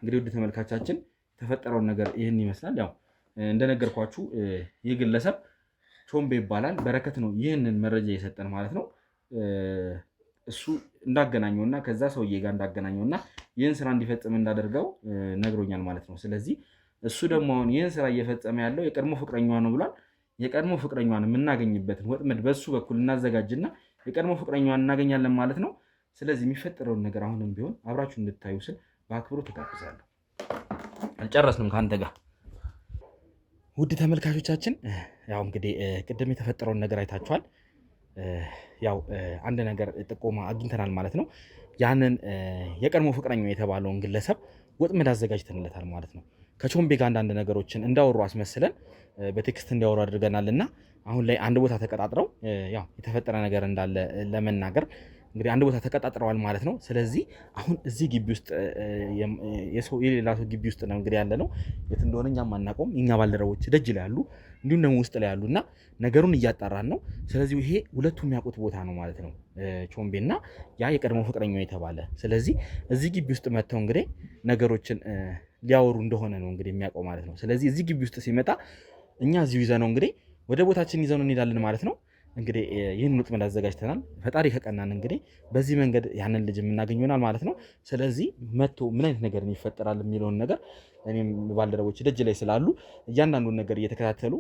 A: እንግዲህ ውድ ተመልካቻችን የተፈጠረውን ነገር ይህን ይመስላል። ያው እንደነገርኳችሁ ይህ ግለሰብ ቾምቤ ይባላል። በረከት ነው ይህንን መረጃ የሰጠን ማለት ነው። እሱ እንዳገናኘውና ከዛ ሰውዬ ጋር እንዳገናኘውና ይህን ስራ እንዲፈጽም እንዳደርገው ነግሮኛል ማለት ነው። ስለዚህ እሱ ደግሞ አሁን ይህን ስራ እየፈጸመ ያለው የቀድሞ ፍቅረኛዋ ነው ብሏል። የቀድሞ ፍቅረኛዋን የምናገኝበትን ወጥመድ በሱ በኩል እናዘጋጅና የቀድሞ ፍቅረኛዋን እናገኛለን ማለት ነው። ስለዚህ የሚፈጠረውን ነገር አሁንም ቢሆን አብራችሁ እንድታዩ ስል በአክብሮት ተጋብዛለሁ። አልጨረስንም ከአንተ ጋር ውድ ተመልካቾቻችን። ያው እንግዲህ ቅድም የተፈጠረውን ነገር አይታችኋል። ያው አንድ ነገር ጥቆማ አግኝተናል ማለት ነው። ያንን የቀድሞ ፍቅረኛው የተባለውን ግለሰብ ወጥመድ አዘጋጅተንለታል ማለት ነው። ከቾምቤ ጋር አንዳንድ ነገሮችን እንዳወሩ አስመስለን በቴክስት እንዲያወሩ አድርገናል እና አሁን ላይ አንድ ቦታ ተቀጣጥረው ያው የተፈጠረ ነገር እንዳለ ለመናገር እንግዲህ አንድ ቦታ ተቀጣጥረዋል ማለት ነው። ስለዚህ አሁን እዚህ ግቢ ውስጥ የሌላ ሰው ግቢ ውስጥ ነው እንግዲህ ያለ ነው። የት እንደሆነ እኛም አናውቀውም። የኛ ባልደረቦች ደጅ ላይ ያሉ እንዲሁም ደግሞ ውስጥ ላይ ያሉ እና ነገሩን እያጣራን ነው። ስለዚህ ይሄ ሁለቱም የሚያውቁት ቦታ ነው ማለት ነው፣ ቾምቤ እና ያ የቀድሞ ፍቅረኛው የተባለ። ስለዚህ እዚህ ግቢ ውስጥ መጥተው እንግዲህ ነገሮችን ሊያወሩ እንደሆነ ነው እንግዲህ የሚያውቀው ማለት ነው። ስለዚህ እዚህ ግቢ ውስጥ ሲመጣ እኛ እዚሁ ይዘነው እንግዲህ ወደ ቦታችን ይዘነው እንሄዳለን ማለት ነው። እንግዲህ ይህን ወጥመድ አዘጋጅተናል። ፈጣሪ ከቀናን እንግዲህ በዚህ መንገድ ያንን ልጅ የምናገኝ ይሆናል ማለት ነው። ስለዚህ መጥቶ ምን አይነት ነገር ይፈጠራል የሚለውን ነገር እኔም ባልደረቦች ደጅ ላይ ስላሉ እያንዳንዱን ነገር እየተከታተሉ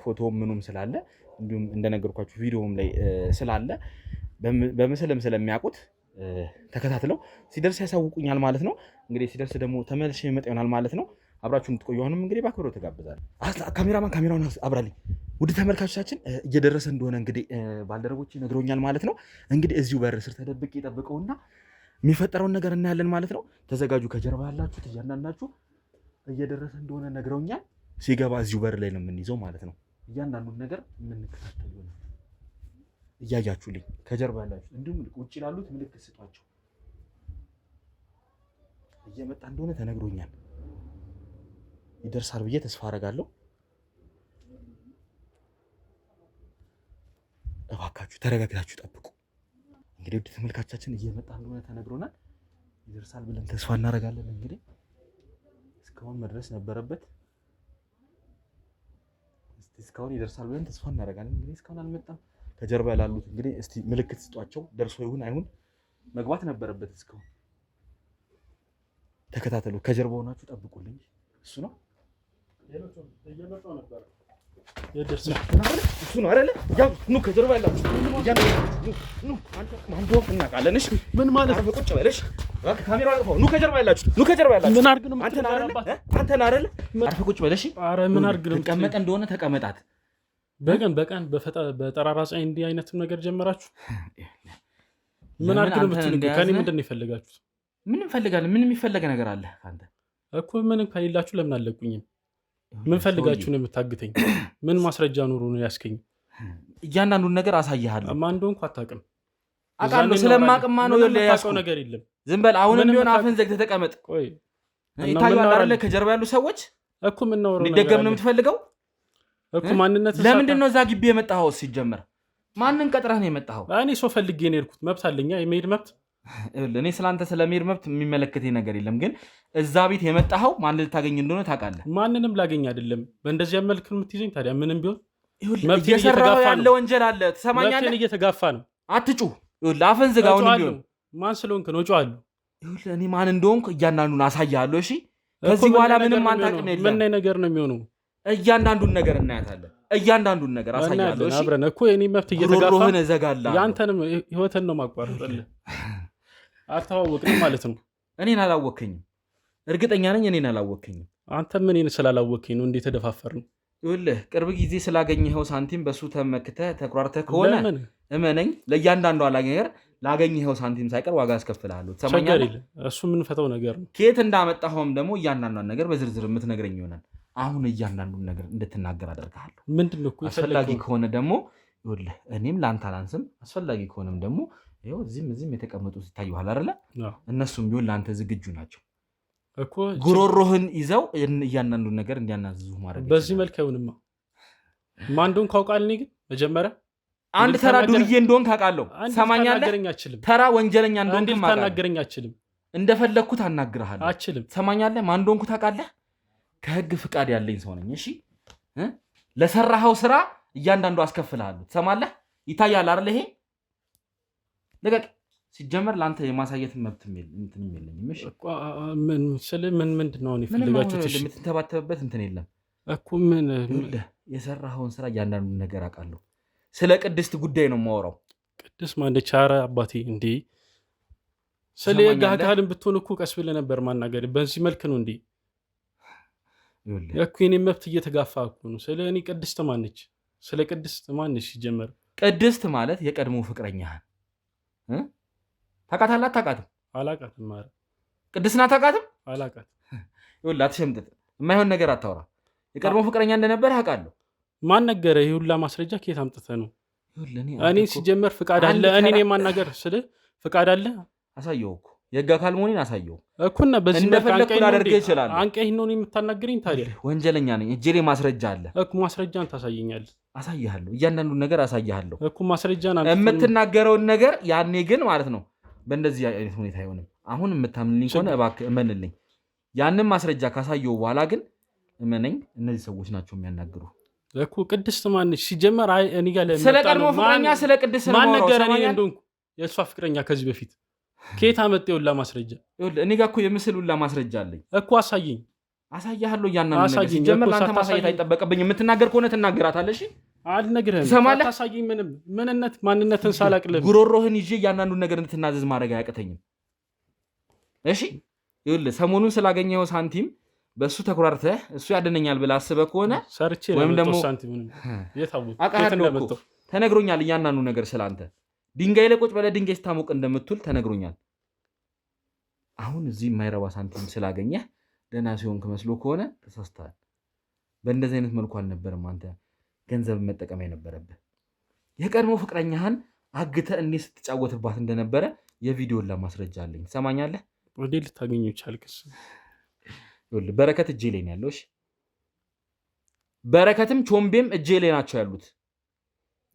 A: ፎቶም ምኑም ስላለ እንዲሁም እንደነገርኳችሁ ቪዲዮም ላይ ስላለ በምስልም ስለሚያውቁት ተከታትለው ሲደርስ ያሳውቁኛል ማለት ነው። እንግዲህ ሲደርስ ደግሞ ተመልሼ ይመጣ ይሆናል ማለት ነው። አብራችሁ እንድትቆዩ አሁንም እንግዲህ በአክብሮት ተጋብዛለሁ። ካሜራማን ካሜራውን አብራልኝ። ውድ ተመልካቾቻችን እየደረሰ እንደሆነ እንግዲህ ባልደረቦች ነግረውኛል ማለት ነው። እንግዲህ እዚሁ በር ስር ተደብቄ ጠብቀውና የሚፈጠረውን ነገር እናያለን ማለት ነው። ተዘጋጁ። ከጀርባ ያላችሁት እያንዳንዳችሁ እየደረሰ እንደሆነ ነግረውኛል። ሲገባ እዚሁ በር ላይ ነው የምንይዘው ማለት ነው። እያንዳንዱን ነገር የምንከታተል ይሆናል። እያያችሁልኝ ከጀርባ ያላችሁ እንዲሁም ውጭ ላሉት ምልክት ስጧቸው። እየመጣ እንደሆነ ተነግሮኛል። ይደርሳል ብዬ ተስፋ አደርጋለሁ። እባካችሁ ተረጋግታችሁ ጠብቁ። እንግዲህ ውድ ተመልካቻችን እየመጣ እንደሆነ ተነግሮናል። ይደርሳል ብለን ተስፋ እናደርጋለን። እንግዲህ እስካሁን መድረስ ነበረበት። እስካሁን ይደርሳል ብለን ተስፋ እናደርጋለን። እንግዲህ እስካሁን አልመጣም። ከጀርባ ያሉት እንግዲህ እስቲ ምልክት ስጧቸው። ደርሶ ይሁን አይሁን መግባት ነበረበት። እስካሁን ተከታተሉ። ከጀርባ ሆናችሁ ጠብቁልኝ። እሱ ነው እሱ ነው አይደለ? ያው ኑ ከጀርባ ያላችሁ ኑ አንተ እናውቃለን። እሺ ምን ማለት ነው? ቁጭ በለሽ እባክህ ካሜራው አጥፋው። ኑ ከጀርባ ያላችሁ ምን አድርግ ነው? አንተን አይደለ? አርፈህ ቁጭ በለሽ።
C: ኧረ ምን አድርግ ነው?
A: ተቀመጠ እንደሆነ ተቀመጣት።
C: በቀን በጠራራ ፀሐይ እንዲህ አይነት ነገር ጀመራችሁ? ምን አድርግ ነው የምትሉኝ? ከኔ ምንድን ነው የፈለጋችሁት?
A: ምን እንፈልጋለን? ምን የሚፈለግ ነገር አለ ካንተ
C: እኮ? ምንም ከሌላችሁ ለምን አለቁኝም? ምን ፈልጋችሁ ነው የምታግተኝ? ምን ማስረጃ ኖሮ ነው ያስከኝ?
A: እያንዳንዱን ነገር አሳይሃለሁ።
C: ማን እንደሆንኩ አታውቅም።
A: አውቃለሁ። ስለማቅማ ነው
C: ያስከው ነገር የለም።
A: ዝም በል። አሁንም ቢሆን አፍን ዘግተህ ተቀመጥ። ቆይ ይታያል አይደለ? ከጀርባ ያሉ ሰዎች
C: እኮ ምን ነው
A: ሊደገም ነው የምትፈልገው
C: እኮ? ማንነት
A: ለምንድን ነው እዛ ግቢ የመጣኸው? ሲጀመር ማንን ቀጥረህ ነው የመጣኸው?
C: እኔ ሰው ፈልጌ ነው የሄድኩት። መብት አለኛ የመሄድ መብት።
A: እኔ ስላንተ ስለመሄድ መብት የሚመለከተኝ ነገር የለም። ግን እዛ ቤት የመጣኸው ማንን ልታገኝ እንደሆነ ታውቃለህ።
C: ማንንም ላገኝ አይደለም። በእንደዚህ መልክ የምትይዘኝ ታዲያ ምንም ቢሆን
A: እየሰራኸው ያለ ወንጀል አለ። ትሰማኛለህ?
C: መብቴን እየተጋፋ ነው።
A: አትጩህ። አፍን ዝጋ። አሁንም ቢሆን
C: ማን ስለሆንክ ነው እጮሃለሁ?
A: እኔ ማን እንደሆንኩ እያንዳንዱን አሳያለሁ። እሺ ከዚህ በኋላ ምንም አንታቅም የለም።
C: ምን ነገር ነው የሚሆነው?
A: እያንዳንዱን ነገር እናያታለን። እያንዳንዱን ነገር አሳያለሁ። እሺ
C: አብረን እኮ የኔ መብት እየተጋፋ
A: ሮሮህን እዘጋለሁ።
C: ያንተንም ህይወትን ነው ማቋረጥልህ። አልተዋወቅንም ማለት ነው።
A: እኔን አላወከኝም። እርግጠኛ ነኝ እኔን አላወከኝም።
C: አንተ ምን ስላላወከኝ ነው እንዴ ተደፋፈርን?
A: ይኸውልህ ቅርብ ጊዜ ስላገኘኸው ሳንቲም በሱ ተመክተህ ተኩራርተህ ከሆነ እመነኝ፣ ለእያንዳንዱ ነገር ላገኘኸው ሳንቲም ሳይቀር ዋጋ አስከፍልሃለሁ። ትሰማኛለህ?
C: እሱ የምንፈተው ነገር ነው።
A: ከየት እንዳመጣኸውም ደግሞ እያንዳንዷን ነገር በዝርዝር የምትነግረኝ ይሆናል። አሁን እያንዳንዱን ነገር እንድትናገር አደርግሃለሁ።
C: ምንድን ነው
A: አስፈላጊ ከሆነ ደግሞ ይኸውልህ እኔም ለአንተ አላንስም። አስፈላጊ ከሆነም ደግሞ ይኸው እዚህም የተቀመጡት ይታዩሃል አይደለ? እነሱም ቢሆን ለአንተ ዝግጁ ናቸው እኮ። ጉሮሮህን ይዘው እያንዳንዱን ነገር እንዲያናዝዙ ማድረግ
C: በዚህ መልክ አይሆንማ። ማን እንደሆንክ ካውቃል። እኔ ግን መጀመሪያ
A: አንድ ተራ ዱርዬ እንደሆንክ አውቃለሁ። ሰማኛለህ? ተራ ወንጀለኛ እንደሆንክ
C: ታናገረኝ አችልም።
A: እንደፈለግኩት አናግርሃለሁ።
C: አችልም።
A: ሰማኛለህ? ማን እንደሆንኩ ታውቃለህ? ከህግ ፍቃድ ያለኝ ሰው ነኝ። እሺ ለሰራኸው ስራ እያንዳንዱ አስከፍልሃለሁ። ትሰማለህ? ይታያል አይደል? ይሄ ለቀቅ። ሲጀመር ለአንተ የማሳየት መብት እንትን የለኝም። እሺ
C: ምንድን ነው የፈለጋችሁት?
A: የምትንተባተብበት እንትን የለም
C: እኮ። ምን
A: የሰራኸውን ስራ እያንዳንዱ ነገር አውቃለሁ። ስለ ቅድስት ጉዳይ ነው የማወራው።
C: ቅድስት ማንደች? ኧረ አባቴ እንዴ! ስለ የህግ አካልን ብትሆን እኮ ቀስ ብለህ ነበር ማናገር። በዚህ መልክ ነው እንዴ? እኮ የኔ መብት እየተጋፋ እኮ ነው። ስለ እኔ ቅድስት ማነች? ስለ ቅድስት ማነች? ሲጀመር
A: ቅድስት ማለት የቀድሞ ፍቅረኛህን ታውቃታለህ? አታውቃትም?
C: አላውቃትም። ኧረ
A: ቅድስና አታውቃትም?
C: አላውቃትም።
A: ይኸውልህ አትሸምጥጥ። የማይሆን ነገር አታውራ። የቀድሞ ፍቅረኛ እንደነበር አውቃለሁ።
C: ማን ነገረ? ይህ ሁላ ማስረጃ ከየት አምጥተህ ነው? እኔ ሲጀመር ፍቃድ አለ እኔን የማናገር ስልህ ፍቃድ አለ?
A: አሳየው እኮ የህግ አካል መሆኔን አሳየው
C: እኮ። እና በዚህ
A: እንደፈለኩ ላደርግ ይችላል።
C: አንቀኝ ነው የምታናገረኝ? ታዲያ
A: ወንጀለኛ ነኝ። እጄ ላይ ማስረጃ አለ
C: እኮ። ማስረጃን ታሳየኛለህ?
A: አሳይሃለሁ። እያንዳንዱን ነገር አሳይሃለሁ
C: እኮ። ማስረጃን
A: የምትናገረውን ነገር ያኔ ግን ማለት ነው በእንደዚህ አይነት ሁኔታ አይሆንም። አሁን የምታምንልኝ ከሆነ እባክህ እመንልኝ። ያንን ማስረጃ ካሳየው በኋላ ግን እመነኝ፣ እነዚህ ሰዎች ናቸው የሚያናግሩ
C: እኮ። ቅድስት ማነች? ሲጀመር እኔ ጋር
A: ስለ ቀድሞ ፍቅረኛ ስለ ቅድስት
C: ማን ነገር እኔ እንደሆንኩ የእሷ ፍቅረኛ ከዚህ በፊት ከየት አመጣ? ሁላ ማስረጃ
A: እኔ ጋር እኮ የምስል ሁላ ማስረጃ አለኝ እኮ።
C: አሳየኝ።
A: አሳያለሁ። እያንዳንዱ ነገር ሲጀመር ለአንተ ማሳየት አይጠበቅብኝ። የምትናገር ከሆነ ትናገራታለህ። እሺ
C: አልነግርህም።
A: ትሰማለህ?
C: አታሳየኝ። ምንም ማንነትን ሳላቅልህ
A: ጉሮሮህን ይዤ እያንዳንዱን ነገር እንድትናዘዝ ማድረግ አያቅተኝም። እሺ ይኸውልህ ሰሞኑን ስላገኘኸው ሳንቲም በእሱ ተኩራርተህ እሱ ያድነኛል ብለህ አስበህ ከሆነ
C: ሰርቼ
A: ወይም ደግሞ
C: አውቃለሁ።
A: ተነግሮኛል። እያንዳንዱ ነገር ስላንተ ድንጋይ ላይ ቁጭ ብለህ ድንጋይ ስታሞቅ እንደምትውል ተነግሮኛል። አሁን እዚህ የማይረባ ሳንቲም ስላገኘህ ደህና ሲሆን ከመስሎ ከሆነ ተሳስተሃል። በእንደዚህ አይነት መልኩ አልነበረም አንተ ገንዘብ መጠቀም የነበረብህ። የቀድሞ ፍቅረኛህን አግተህ እንዴት ስትጫወትባት እንደነበረ የቪዲዮን ለማስረጃ አለኝ። ትሰማኛለህ?
C: ወዴ ልታገኘው ቻልክስ?
A: ይኸውልህ በረከት እጄ ላይ ነው ያለው። እሺ በረከትም ቾምቤም እጄ ላይ ናቸው ያሉት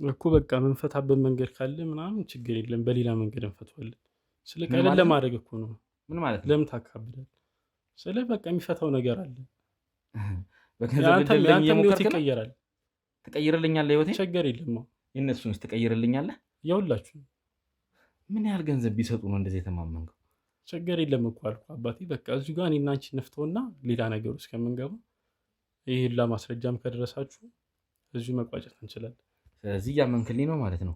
C: እኮ በቃ መንፈታበት መንገድ ካለ ምናምን ችግር የለም፣ በሌላ መንገድ እንፈታዋለን። ስለ ቀለል ለማድረግ እኮ ነው።
A: ምን ማለት ነው?
C: ለምን ታካብዳለህ? ስለ በቃ የሚፈታው ነገር አለ።
A: ያንተም
C: ህይወት ይቀየራል።
A: ትቀይርልኛለህ? ህይወቴ ችግር
C: የለም።
A: የእነሱንስ ትቀይርልኛለህ?
C: የሁላችሁ
A: ምን ያህል ገንዘብ ቢሰጡ ነው እንደዚህ የተማመንከው?
C: ችግር የለም እኮ አልኩህ አባቴ። በቃ እዚሁ ጋር እኔና አንቺ ነፍተውና ሌላ ነገር ውስጥ ከምንገባ ይህ ሁላ ማስረጃም ከደረሳችሁ እዚሁ መቋጨት እንችላለን።
A: ስለዚህ እያመንክልኝ ነው ማለት ነው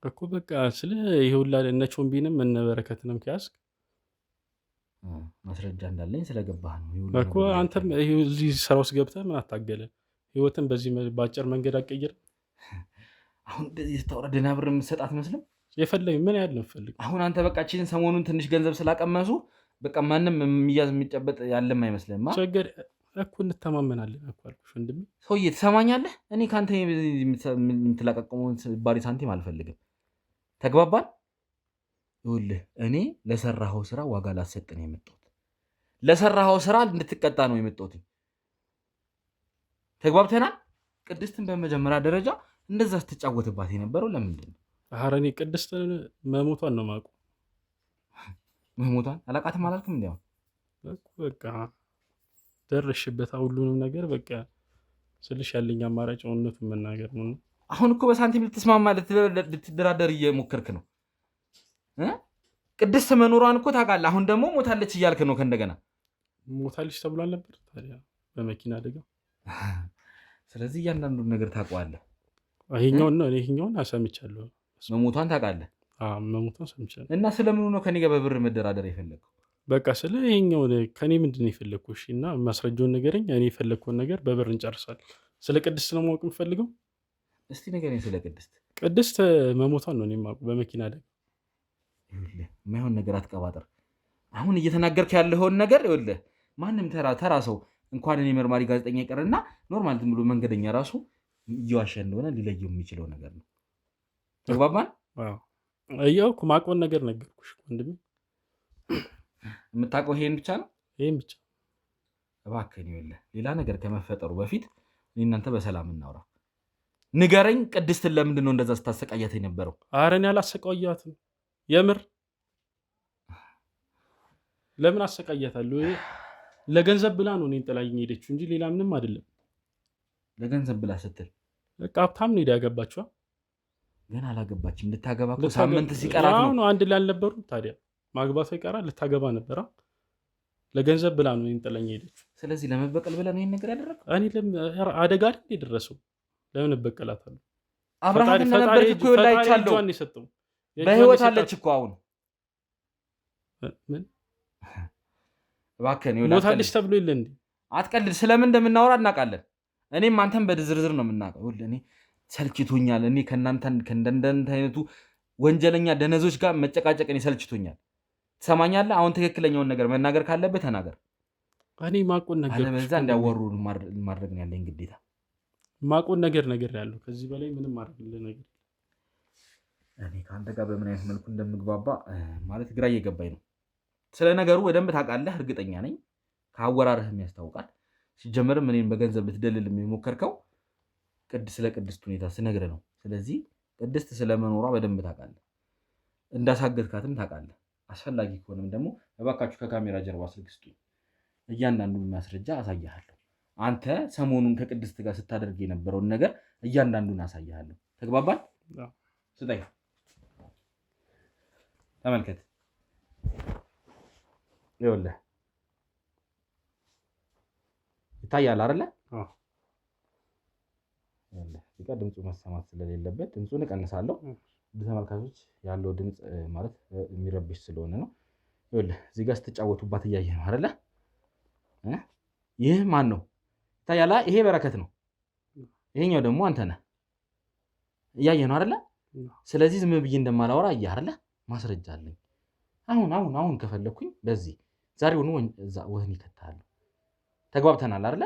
C: እኮ በቃ ስለ ይህ ሁላ እነ ቾምቢንም እነ በረከትንም ከያዝክ
A: ማስረጃ እንዳለኝ ስለገባህ ነው
C: እኮ። አንተም እዚህ ስራ ውስጥ ገብተህ ምን አታገለ? ህይወትን በዚህ በአጭር መንገድ አትቀይርም?
A: አሁን እንደዚህ ስታወራ ደህና ብር የምትሰጥ አትመስልም?
C: የፈለግ ምን ያህል ነው ፈልግ።
A: አሁን አንተ በቃ ቺን ሰሞኑን ትንሽ ገንዘብ ስላቀመሱ በቃ ማንም የሚያዝ የሚጨበጥ ያለም አይመስልም።
C: ችግር እኮ እንተማመናለን እኮ አልኩሽ ወንድሜ።
A: ሰውዬ ትሰማኛለህ? እኔ ከአንተ የምትላቀቀመውን ባሪ ሳንቲም አልፈልግም። ተግባባን? ይኸውልህ እኔ ለሰራኸው ስራ ዋጋ ላሰጥ ነው የመጣሁት። ለሰራኸው ስራ እንድትቀጣ ነው የመጣሁት። ተግባብተናል? ቅድስትን በመጀመሪያ ደረጃ እንደዛ ስትጫወትባት የነበረው ለምንድን ነው?
C: ኧረ እኔ ቅድስት መሞቷን ነው የማውቀው።
A: መሞቷን አላውቃትም አላልክም? እንዲያው
C: በቃ ደረሽበት ሁሉንም ነገር በቃ ስልሽ ያለኝ አማራጭ እውነቱን መናገር ነው።
A: አሁን እኮ በሳንቲም ልትስማማ ልትደራደር እየሞከርክ ነው። ቅድስት መኖሯን እኮ ታውቃለህ። አሁን ደግሞ ሞታለች እያልክ ነው። ከእንደገና
C: ሞታለች ተብሏል ነበር ታዲያ በመኪና አደጋ።
A: ስለዚህ እያንዳንዱን ነገር ታውቀዋለህ።
C: ይሄኛውን ሰምቻለሁ።
A: መሞቷን ታውቃለህ?
C: መሞቷን ሰምቻለሁ።
A: እና ስለምኑ ነው ከኔ ጋር በብር መደራደር የፈለግከው?
C: በቃ ስለ ይሄኛው ከኔ ምንድን ነው የፈለግኩሽ? እና ማስረጃውን ንገረኝ። እኔ የፈለግከውን ነገር በብር እንጨርሳለን። ስለ ቅድስት ነው ማወቅ የምፈልገው።
A: እስቲ ንገረኝ ስለ ቅድስት።
C: ቅድስት መሞቷን ነው እኔ የማውቀው በመኪና አደጋ።
A: ይኸውልህ የማይሆን ነገር አትቀባጥር። አሁን እየተናገርክ ያለኸውን ነገር ይኸውልህ ማንም ተራ ሰው እንኳን እኔ መርማሪ ጋዜጠኛ ይቀርና ኖርማል ዝም ብሎ መንገደኛ ራሱ እየዋሸ እንደሆነ ሊለየው የሚችለው ነገር ነው። ተግባባን?
C: ያው እኮ ማውቀውን ነገር ነገርኩሽ ወንድሜ።
A: የምታውቀው ይሄን ብቻ ነው?
C: ይሄን ብቻ።
A: እባክህን ይኸውልህ ሌላ ነገር ከመፈጠሩ በፊት እኔ እናንተ በሰላም እናውራ። ንገረኝ፣ ቅድስትን ለምንድን ነው እንደዛ ስታሰቃያት የነበረው?
C: ኧረ እኔ አላሰቃያትም። የምር ለምን አሰቃያታለሁ? ለገንዘብ ብላ ነው እኔን ጥላኝ ሄደችው እንጂ ሌላ ምንም አይደለም።
A: ለገንዘብ ብላ ስትል
C: በቃ ሀብታም ነው ያገባችዋ።
A: ገና አላገባችም። ልታገባ እኮ ሳምንት ሲቀራት ነው።
C: አንድ ላይ አልነበሩ ታዲያ? ማግባቷ ይቀራል። ልታገባ ነበራ። ለገንዘብ ብላ ነው እኔን ጥላኝ ሄደችው።
A: ስለዚህ ለመበቀል ብላ ነው ይሄን ነገር ያደረገው።
C: እኔ አደጋ አይደል የደረሰው? ለምን እበቀላታለሁ?
A: አብርሃም ነበር እኮ ይላይቻለሁ። በህይወት አለች እኮ አሁን።
C: ምን
A: እባክህን
C: ሞታለች ተብሎ የለ እንዴ?
A: አትቀልድ። ስለምን እንደምናወራ እናውቃለን። እኔም አንተም በዝርዝር ነው የምናውቀው። እኔ ሰልችቶኛል። እኔ ከእንደንተ አይነቱ ወንጀለኛ ደነዞች ጋር መጨቃጨቅ እኔ ሰልችቶኛል። ትሰማኛለህ? አሁን ትክክለኛውን ነገር መናገር ካለብህ ተናገር።
C: እኔ ማቆን ነገር
A: አለበለዚያ እንዲያወሩ ማድረግ ነው ያለኝ ግዴታ።
C: ማቆን ነገር ያለው ከዚህ በላይ ምንም አድርግልህ ነገር።
A: እኔ ከአንተ ጋር በምን አይነት መልኩ እንደምግባባ ማለት ግራ እየገባኝ ነው። ስለ ነገሩ በደንብ ታውቃለህ፣ እርግጠኛ ነኝ። ከአወራርህም ያስታውቃል። ሲጀመርም እኔን በገንዘብ ልትደልል የሞከርከው ስለ ቅድስት ሁኔታ ስነግርህ ነው። ስለዚህ ቅድስት ስለመኖሯ በደንብ ታውቃለህ፣ እንዳሳገትካትም ታውቃለህ። አስፈላጊ ከሆነም ደግሞ እባካችሁ ከካሜራ ጀርባ ስልክ ስጡኝ፣ እያንዳንዱን ማስረጃ አሳያለሁ። አንተ ሰሞኑን ከቅድስት ጋር ስታደርግ የነበረውን ነገር እያንዳንዱን አሳያለሁ። ተግባባል? ስጠኝ፣ ተመልከት። ይኸውልህ ይታያል አይደለ? እዚህ ጋር ድምፁ መሰማት ስለሌለበት ድምፁን እቀንሳለሁ። ተመልካቾች ያለው ድምፅ ማለት የሚረብሽ ስለሆነ ነው። ይኸውልህ እዚህ ጋር ስትጫወቱባት እያየህ ነው አይደለ? ይህ ማን ነው? ይታያል። ይሄ በረከት ነው። ይሄኛው ደግሞ አንተ ነህ። እያየህ ነው አይደለ? ስለዚህ ዝም ብዬ እንደማላወራ እያየህ አይደለ? ማስረጃ አለኝ። አሁን ከፈለኩኝ በዚህ ዛሬውኑ እዛ ወህኒ ከተሃለሁ። ተግባብተናል አይደለ?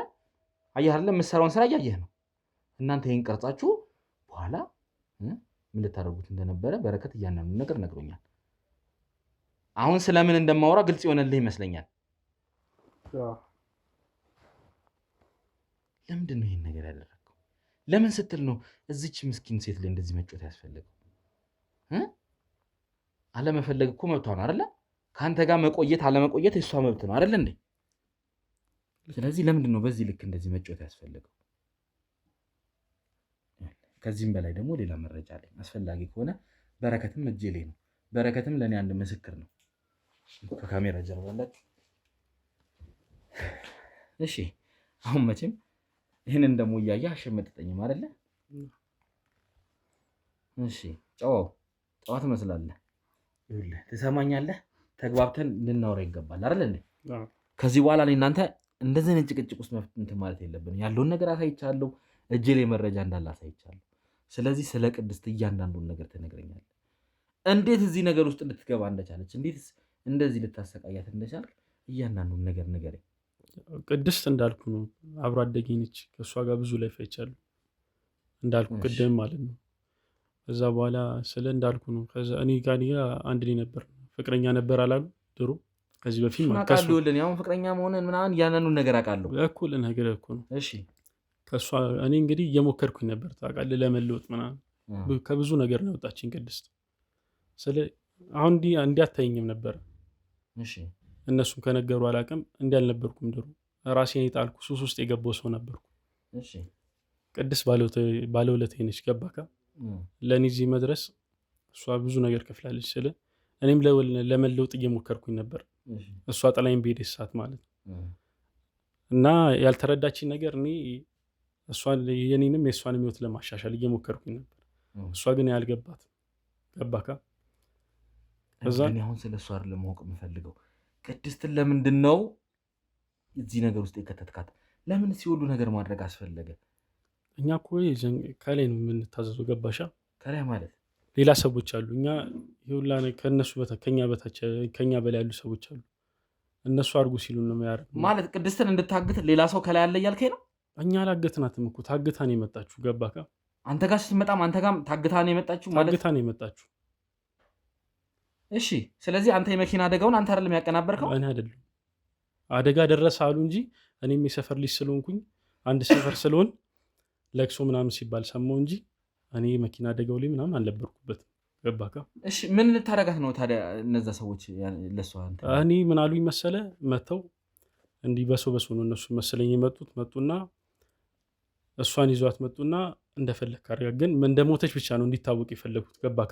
A: አየህ አይደለ? የምትሰራውን ስራ እያየህ ነው። እናንተ ይሄን ቀርጻችሁ በኋላ ምን ልታደርጉት እንደነበረ በረከት እያንዳንዱ ነገር ነግሮኛል። አሁን ስለምን እንደማወራ ግልጽ የሆነልህ ይመስለኛል። ለምንድን ነው ይሄን ነገር ያደረገው? ለምን ስትል ነው እዚች ምስኪን ሴት ላይ እንደዚህ መጮት ያስፈልገው? አለመፈለግ እኮ መብቷ ነው አይደለ? ከአንተ ጋር መቆየት አለመቆየት የሷ መብት ነው አይደለ እንዴ? ስለዚህ ለምንድን ነው በዚህ ልክ እንደዚህ መጮት ያስፈልገው? ከዚህም በላይ ደግሞ ሌላ መረጃ አለኝ። አስፈላጊ ከሆነ በረከትም እጄ ላይ ነው። በረከትም ለእኔ አንድ ምስክር ነው። ከካሜራ ጀርባ አላችሁ። እሺ አሁን መቼም ይህንን ደግሞ እያየህ አሸመጥጠኝም አይደለ? እሺ ጨዋ ትመስላለህ። ይኸውልህ ትሰማኛለህ? ተግባብተን ልናወራ ይገባል አይደል እንዴ? ከዚህ በኋላ እኔ እናንተ እንደዚህ አይነት ጭቅጭቅ ውስጥ እንትን ማለት የለብንም። ያለውን ነገር አሳይቻለሁ። እጄ ላይ መረጃ እንዳለ አሳይቻለሁ። ስለዚህ ስለ ቅድስት እያንዳንዱን ነገር ትነግረኛለህ። እንዴት እዚህ ነገር ውስጥ ልትገባ እንደቻለች፣ እንዴት እንደዚህ ልታሰቃያት እንደቻልክ እያንዳንዱን ነገር ንገረኝ።
C: ቅድስት እንዳልኩ ነው፣ አብሮ አደጌ ነች። ከእሷ ጋር ብዙ ላይ ፈይቻለሁ እንዳልኩ ቅድም ማለት ነው። ከዛ በኋላ ስለ እንዳልኩ ነው። ከዛ እኔ ጋር አንድ ላይ ነበር፣ ፍቅረኛ ነበር አላሉ ድሮ ከዚህ በፊት
A: ማቃሉልን። ያው ፍቅረኛ መሆንን ምናምን እያንዳንዱን ነገር አውቃለሁ
C: እኮ ልነግርህ እኮ ነው።
A: እሺ
C: ከእሷ እኔ እንግዲህ እየሞከርኩኝ ነበር ታውቃለህ፣ ለመለወጥ ምናምን ከብዙ ነገር ነው የወጣችኝ ቅድስት። ስለ አሁን እንዲህ አታየኝም ነበር።
A: እሺ
C: እነሱም ከነገሩ አላውቅም፣ እንዲህ አልነበርኩም ድሮ። ራሴን የጣልኩ ሱስ ውስጥ የገባው ሰው ነበርኩ።
A: እሺ
C: ቅድስት ባለውለታዬ ነች። ገባካ? ለእኔ እዚህ መድረስ እሷ ብዙ ነገር ከፍላለች። ስለ እኔም ለመለወጥ እየሞከርኩኝ ነበር፣ እሷ ጥላኝ በሄደች ሰዓት ማለት ነው። እና ያልተረዳችኝ ነገር እኔ የኔንም የእሷንም ህይወት ለማሻሻል እየሞከርኩኝ ነበር። እሷ ግን ያልገባት። ገባካ?
A: አሁን ስለ እሷ አይደለም ማወቅ የምፈልገው፣ ቅድስትን ለምንድን ነው እዚህ ነገር ውስጥ የከተትካት? ለምን ሲወሉ ነገር ማድረግ አስፈለገ?
C: እኛ እኮ ከላይ ነው የምንታዘዘው። ገባሻ?
A: ከላይ ማለት
C: ሌላ ሰዎች አሉ። እኛ ይሁላ ከነሱ በታች ከኛ በላይ ያሉ ሰዎች አሉ። እነሱ አድርጉ ሲሉ ነው የሚያደርግ
A: ማለት። ቅድስትን እንድታግት ሌላ ሰው ከላይ አለ እያልከኝ ነው?
C: እኛ አላገትናትም እኮ ታግታ ነው የመጣችሁ። ገባካ?
A: አንተ ጋር ስትመጣም አንተ ጋርም ታግታ ነው የመጣችሁ ማለት?
C: ታግታ ነው የመጣችሁ።
A: እሺ ስለዚህ አንተ የመኪና አደጋውን አንተ አይደለም ያቀናበርከው?
C: እኔ አይደለም። አደጋ ደረሰ አሉ እንጂ እኔም የሰፈር ልጅ ስለሆንኩኝ አንድ ሰፈር ስለሆን ለቅሶ ምናምን ሲባል ሰማሁ እንጂ እኔ መኪና አደጋው ላይ ምናምን አልነበርኩበትም። ገባካ?
A: እሺ ምን ልታረጋት ነው ታዲያ እነዛ ሰዎች? ለሷ
C: እኔ ምን አሉኝ መሰለ፣ መተው እንዲህ በሰው ነው እነሱ መሰለኝ የመጡት። መጡና እሷን ይዟት መጡና እንደፈለክ አድርጋ፣ ግን እንደሞተች ብቻ ነው እንዲታወቅ የፈለጉት። ገባካ?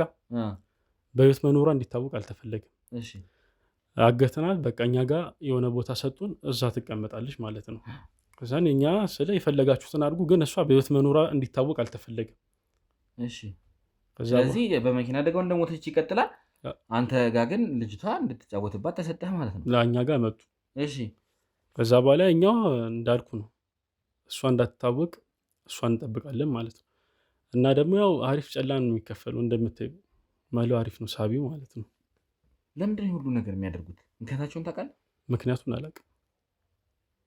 C: በህይወት መኖሯ እንዲታወቅ አልተፈለገም።
A: እሺ
C: አገትናት። በቃ እኛ ጋር የሆነ ቦታ ሰጡን፣ እዛ ትቀመጣለች ማለት ነው። ከዛን እኛ ስለ የፈለጋችሁትን አድርጉ፣ ግን እሷ በህይወት መኖሯ እንዲታወቅ አልተፈለገም።
A: እሺ ስለዚህ በመኪና አደጋው እንደሞተች ይቀጥላል። አንተ ጋር ግን ልጅቷ እንድትጫወትባት ተሰጠህ ማለት ነው።
C: ለእኛ ጋር መጡ።
A: እሺ
C: ከዛ በኋላ እኛ እንዳልኩ ነው እሷ እንዳትታወቅ እሷ እንጠብቃለን ማለት ነው። እና ደግሞ ያው አሪፍ ጨላ ነው የሚከፈለው እንደምታዩ፣ ማለው አሪፍ ነው ሳቢው ማለት ነው።
A: ለምንድን ሁሉ ነገር የሚያደርጉት? ምክንያታቸውን ታውቃለህ?
C: ምክንያቱን አላውቅም።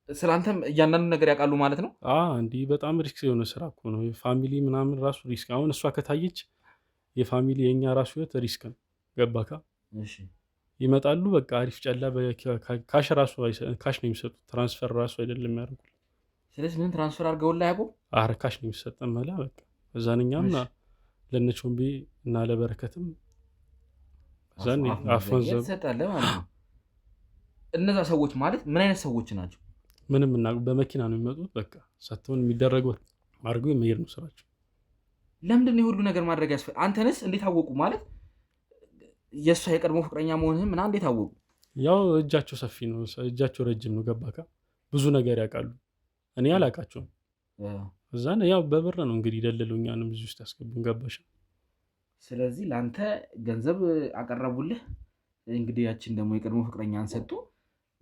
A: ስለአንተም እያንዳንዱ ነገር ያውቃሉ ማለት ነው?
C: እንዲህ በጣም ሪስክ የሆነ ስራ እኮ ነው። ፋሚሊ ምናምን ራሱ ሪስክ። አሁን እሷ ከታየች የፋሚሊ የእኛ ራሱ ህይወት ሪስክ ነው። ገባካ? ይመጣሉ በቃ አሪፍ ጨላ ካሽ ራሱ ካሽ ነው የሚሰጡት። ትራንስፈር ራሱ አይደለም የሚያደርጉት።
A: ስለዚህ ምን ትራንስፈር አድርገውላ ያውቁ?
C: ካሽ ነው የሚሰጠን መላ በቃ እዛንኛም ለነቾምቤ እና ለበረከትም እዛን አፈንዘው
A: ይሰጣል ማለት ነው። እነዛ ሰዎች ማለት ምን አይነት ሰዎች ናቸው?
C: ምንም እና በመኪና ነው የሚመጡት። በቃ ሰጥተውን የሚደረገው አድርገው የሚሄድ ነው ስራቸው።
A: ለምንድን ነው ሁሉ ነገር ማድረግ ያስፈልግ? አንተንስ እንዴት አወቁ? ማለት የእሷ የቀድሞ ፍቅረኛ መሆንህን ምናምን እንዴት አወቁ?
C: ያው እጃቸው ሰፊ ነው፣ እጃቸው ረጅም ነው። ገባካ? ብዙ ነገር ያውቃሉ። እኔ አላውቃቸውም። እዛን ያው በብር ነው እንግዲህ ደለሉኛንም እዚህ ውስጥ ያስገቡን። ገባሽ?
A: ስለዚህ ለአንተ ገንዘብ አቀረቡልህ። እንግዲህ ያችን ደግሞ የቀድሞ ፍቅረኛን ሰጡ።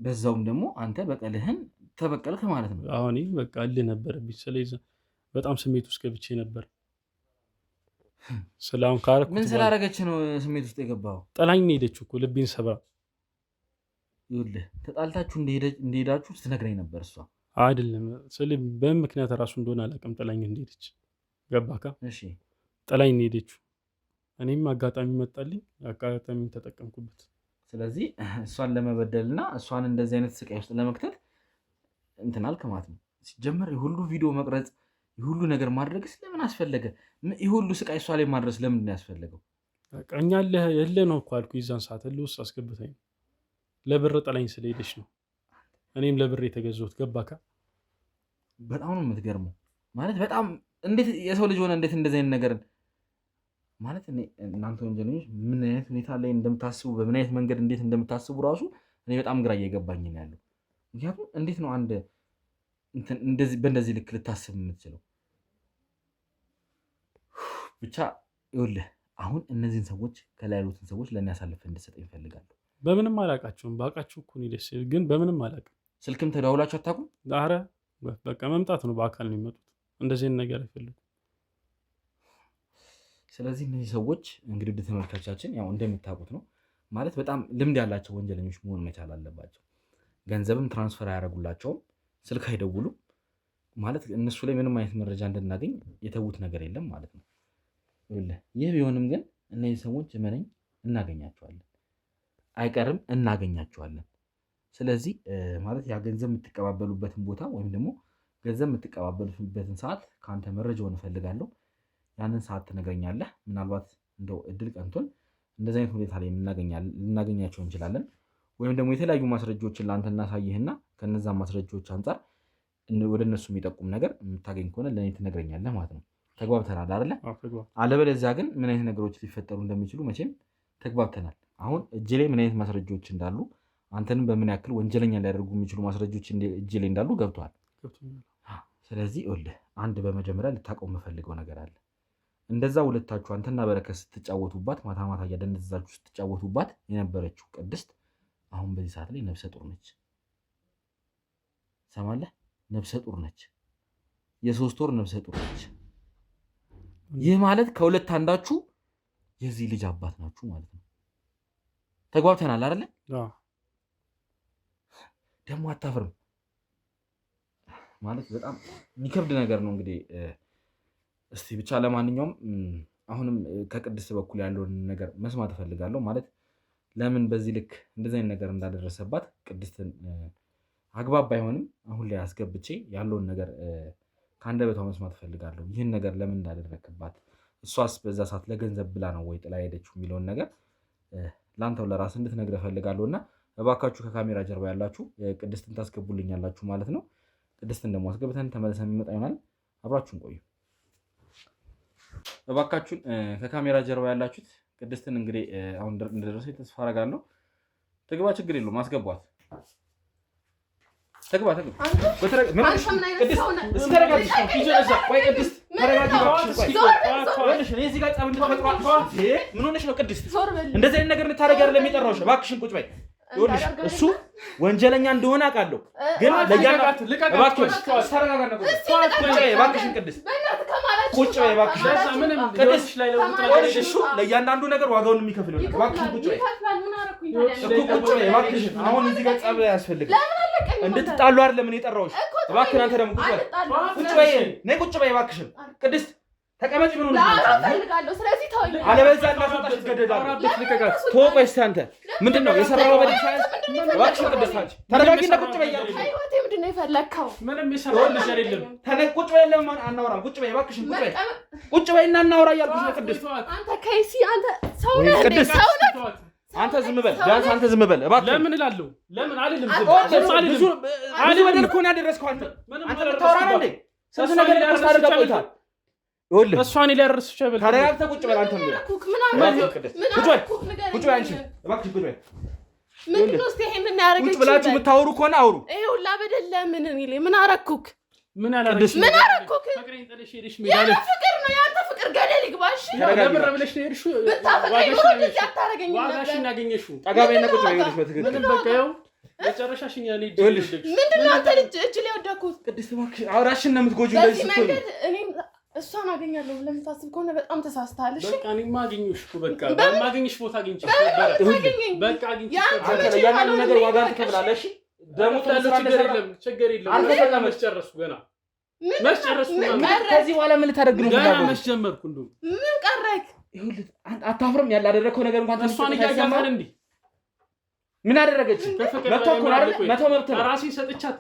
A: በዛውም ደግሞ አንተ በቀልህን ተበቀልክ ማለት ነው።
C: አሁን በቃ እልህ ነበረብኝ። ስለዚህ በጣም ስሜት ውስጥ ገብቼ ነበር። ስለአሁን ካረኩት
A: ምን ስላደረገች ነው ስሜት ውስጥ የገባው?
C: ጠላኝ ነው ሄደች እኮ ልቤን ሰብራ።
A: ይኸውልህ ተጣልታችሁ እንደሄዳችሁ ስትነግረኝ ነበር እሷ።
C: አይደለም በምን ምክንያት ራሱ እንደሆነ አላውቅም። ጠላኝ እንደሄደች ገባካ?
A: እሺ
C: ጥላኝ ነው ሄደችው። እኔም አጋጣሚ መጣልኝ፣ አጋጣሚውን ተጠቀምኩበት።
A: ስለዚህ እሷን ለመበደልና እሷን እንደዚህ አይነት ስቃይ ውስጥ ለመክተት እንትን አልክ ማለት ነው። ሲጀመር የሁሉ ቪዲዮ መቅረጽ የሁሉ ነገር ማድረግ ስለምን አስፈለገ? የሁሉ ስቃይ እሷ ላይ ማድረስ ለምንድን ነው ያስፈለገው?
C: በቃ እኛ ያለ ነው እኮ አልኩ። ይዛን ሰዓት ውስጥ አስገብታኝ ለብር ጥላኝ ስለሄደች ነው እኔም ለብር የተገዛሁት። ገባካ?
A: በጣም ነው የምትገርመው። ማለት በጣም እንዴት የሰው ልጅ ሆነ እንዴት እንደዚህ አይነት ነገር ማለት እናንተ ወንጀለኞች ምን አይነት ሁኔታ ላይ እንደምታስቡ በምን አይነት መንገድ እንዴት እንደምታስቡ ራሱ እኔ በጣም ግራ እየገባኝ ነው ያለው። ምክንያቱም እንዴት ነው አንድ እንደዚህ በእንደዚህ ልክ ልታስብ የምትችለው? ብቻ ይኸውልህ አሁን እነዚህን ሰዎች ከላይ ያሉትን ሰዎች ለእኔ አሳልፈህ እንድትሰጠኝ እፈልጋለሁ።
C: በምንም አላውቃቸውም። ባውቃቸው እኮ ነው ደስ ግን በምንም አላውቅም።
A: ስልክም ተደዋውላችሁ አታውቁም?
C: ኧረ በቃ መምጣት ነው፣ በአካል ነው የሚመጡት። እንደዚህ ነገር አይፈልጉም።
A: ስለዚህ እነዚህ ሰዎች እንግዲህ ውድ ተመልካቾቻችን ያው እንደምታውቁት ነው ማለት በጣም ልምድ ያላቸው ወንጀለኞች መሆን መቻል አለባቸው። ገንዘብም ትራንስፈር አያደርጉላቸውም፣ ስልክ አይደውሉም ማለት እነሱ ላይ ምንም አይነት መረጃ እንድናገኝ የተዉት ነገር የለም ማለት ነው። ይህ ቢሆንም ግን እነዚህ ሰዎች እመነኝ እናገኛቸዋለን፣ አይቀርም እናገኛቸዋለን። ስለዚህ ማለት ያ ገንዘብ የምትቀባበሉበትን ቦታ ወይም ደግሞ ገንዘብ የምትቀባበሉበትን ሰዓት ከአንተ መረጃውን እፈልጋለሁ። ያንን ሰዓት ትነግረኛለህ። ምናልባት እንደው እድል ቀንቶን እንደዚህ አይነት ሁኔታ ላይ ልናገኛቸው እንችላለን። ወይም ደግሞ የተለያዩ ማስረጃዎችን ለአንተ እናሳይህና ከነዛ ማስረጃዎች አንጻር ወደ እነሱ የሚጠቁም ነገር የምታገኝ ከሆነ ለእኔ ትነግረኛለህ ማለት ነው። ተግባብተናል አይደለ? አለበለዚያ ግን ምን አይነት ነገሮች ሊፈጠሩ እንደሚችሉ መቼም ተግባብተናል። አሁን እጅ ላይ ምን አይነት ማስረጃዎች እንዳሉ አንተንም በምን ያክል ወንጀለኛ ሊያደርጉ የሚችሉ ማስረጃዎች እጅ ላይ እንዳሉ ገብተዋል። ስለዚህ ይኸውልህ አንድ በመጀመሪያ ልታውቀው የምፈልገው ነገር አለ። እንደዛ ሁለታችሁ አንተና በረከት ስትጫወቱባት ማታ ማታ እያደነዘዛችሁ ስትጫወቱባት የነበረችው ቅድስት አሁን በዚህ ሰዓት ላይ ነፍሰ ጡር ነች። ሰማለህ? ነፍሰ ጡር ነች። የ3 ወር ነፍሰ ጡር ነች። ይህ ማለት ከሁለት አንዳችሁ የዚህ ልጅ አባት ናችሁ ማለት ነው። ተግባብተናል አይደለ? ደግሞ አታፍርም ማለት በጣም የሚከብድ ነገር ነው። እንግዲህ እስቲ ብቻ ለማንኛውም አሁንም ከቅድስት በኩል ያለውን ነገር መስማት እፈልጋለሁ። ማለት ለምን በዚህ ልክ እንደዚህ አይነት ነገር እንዳደረሰባት ቅድስትን አግባብ ባይሆንም አሁን ላይ አስገብቼ ያለውን ነገር ከአንደበቷ መስማት እፈልጋለሁ። ይህን ነገር ለምን እንዳደረክባት፣ እሷስ በዛ ሰዓት ለገንዘብ ብላ ነው ወይ ጥላ ሄደችው የሚለውን ነገር ለአንተው ለራስ እንድትነግረህ እፈልጋለሁ። እና እባካችሁ ከካሜራ ጀርባ ያላችሁ ቅድስትን ታስገቡልኛላችሁ ማለት ነው። ቅድስትን ደግሞ አስገብተን ተመልሰን የሚመጣ ይሆናል። አብራችሁን ቆዩ እባካችሁን። ከካሜራ ጀርባ ያላችሁት ቅድስትን እንግዲህ አሁን እንደደረሰ ተስፋ አደርጋለሁ። ትግባ፣ ችግር የለውም አስገቧት። ትግባ። እንደዚህ አይነት ነገር ልታደርጊ አይደለም የጠራሁሽ። እባክሽን ቁጭ በይ። እሱ ወንጀለኛ እንደሆነ አውቃለሁ፣ ግን ለእያንዳንዱ ነገር ዋጋውን የሚከፍለው አሁን እዚህ ጋር ጸብ አያስፈልግም። እንድትጣሉ አይደለም እኔ የጠራሁሽ። እባክህን አንተ ደግሞ ቁጭ በይ፣ ነይ ቁጭ በይ እባክሽን። ቅድስት ተቀመጭ። ምን ሆነሽ ነው? ስለዚህ ተወኝ፣ አለበለዚያ እናስወጣሽ ትገደዳለህ። ተወው። ቆይ እስኪ አንተ ምንድን ነው የሰራኸው? በደል ሳይንስ እባክሽን ቅድስት አንቺ ተረጋጊና ቁጭ በይ እያልኩሽ። ህይወቴ ምንድን ነው የፈለግከው? ምንም የሰራሁልሽ አይደለም። ቁጭ በይ። ለምን አናወራም? ቁጭ በይ እባክሽን። ቁጭ በይ እና እናወራ እያልኩሽ ነው ቅድስት።
D: አንተ ከይሲ አንተ ሰው ነህ እንዴ? ሰው ነህ
A: አንተ። ዝም በል ቢያንስ አንተ ዝም በል እባክህ።
C: ለምን እላለሁ? ለምን አልልም?
A: ብዙ በደል እኮ ነው ያደረስከው አንተ። አንተ ልታወራ ነው እንዴ? ስንት ነገር ታደርጋ ቆይታል። ይኸውልህ እሷን ሊያደርስ ይችላል። ተረጋግተህ ቁጭ በል አንተ። ምን አልኩህ? ቁጭ በይ አንቺ እባክሽ ቁጭ በይ።
D: ምንድን ነው እስኪ ይሄንን ያደረገችው?
A: ቁጭ ብላችሁ የምታወሩ ከሆነ አውሩ።
D: ይሄ ሁላ በደል ለምን እኔ ምን አረኩክ?
C: ምን አላረግሽ?
D: ምን አረኩክ? ያንተ ፍቅር ነው፣ ያንተ ፍቅር ገደል ይግባሽ።
C: ለምን ብለሽ ነው የሄድሽው? ዋጋሽን አገኘሽው።
A: ጠጋ በይና ቁጭ በይ። ይኸውልሽ በትክክል
C: ምንም በቃ ይኸው መጨረሻሽን ያለ
A: ይኸውልሽ
D: ምንድን ነው አንተ ልጅ እጅ ላይ ወደኩት።
A: ቅድስት እባክሽ አውራሽን ነው የምትጎጂው። እንደዚህ ስትሆኚ
D: እኔም እሷን አገኛለሁ ብለህ የምታስብ ከሆነ በጣም ተሳስተሃል። እሺ በቃ
C: እኔማ አገኘሁሽ እኮ በቃ በማገኝሽ ቦታ አግኝቼሽ ነበር። በቃ አግኝቼሽ ነበር።
A: ያንን ነገር ዋጋ ትከፍላለሽ። ደግሞ
C: ችግር የለም አንተ ተቀመጥ። ጨረስኩ ገና መች ጨረስኩ።
A: ከዚህ በኋላ ምን ልታደርግ ነው?
C: ገና መች ጀመርኩ። እንደው
D: ምን ቀረክ?
A: ይኸውልህ አታፍርም? ያላደረከው ነገር እንኳን
C: እሷን እያያታል እንዴ?
A: ምን አደረገች? መተኮር አይደል? መተው መብት ነው።
C: ራሴ ሰጥቻት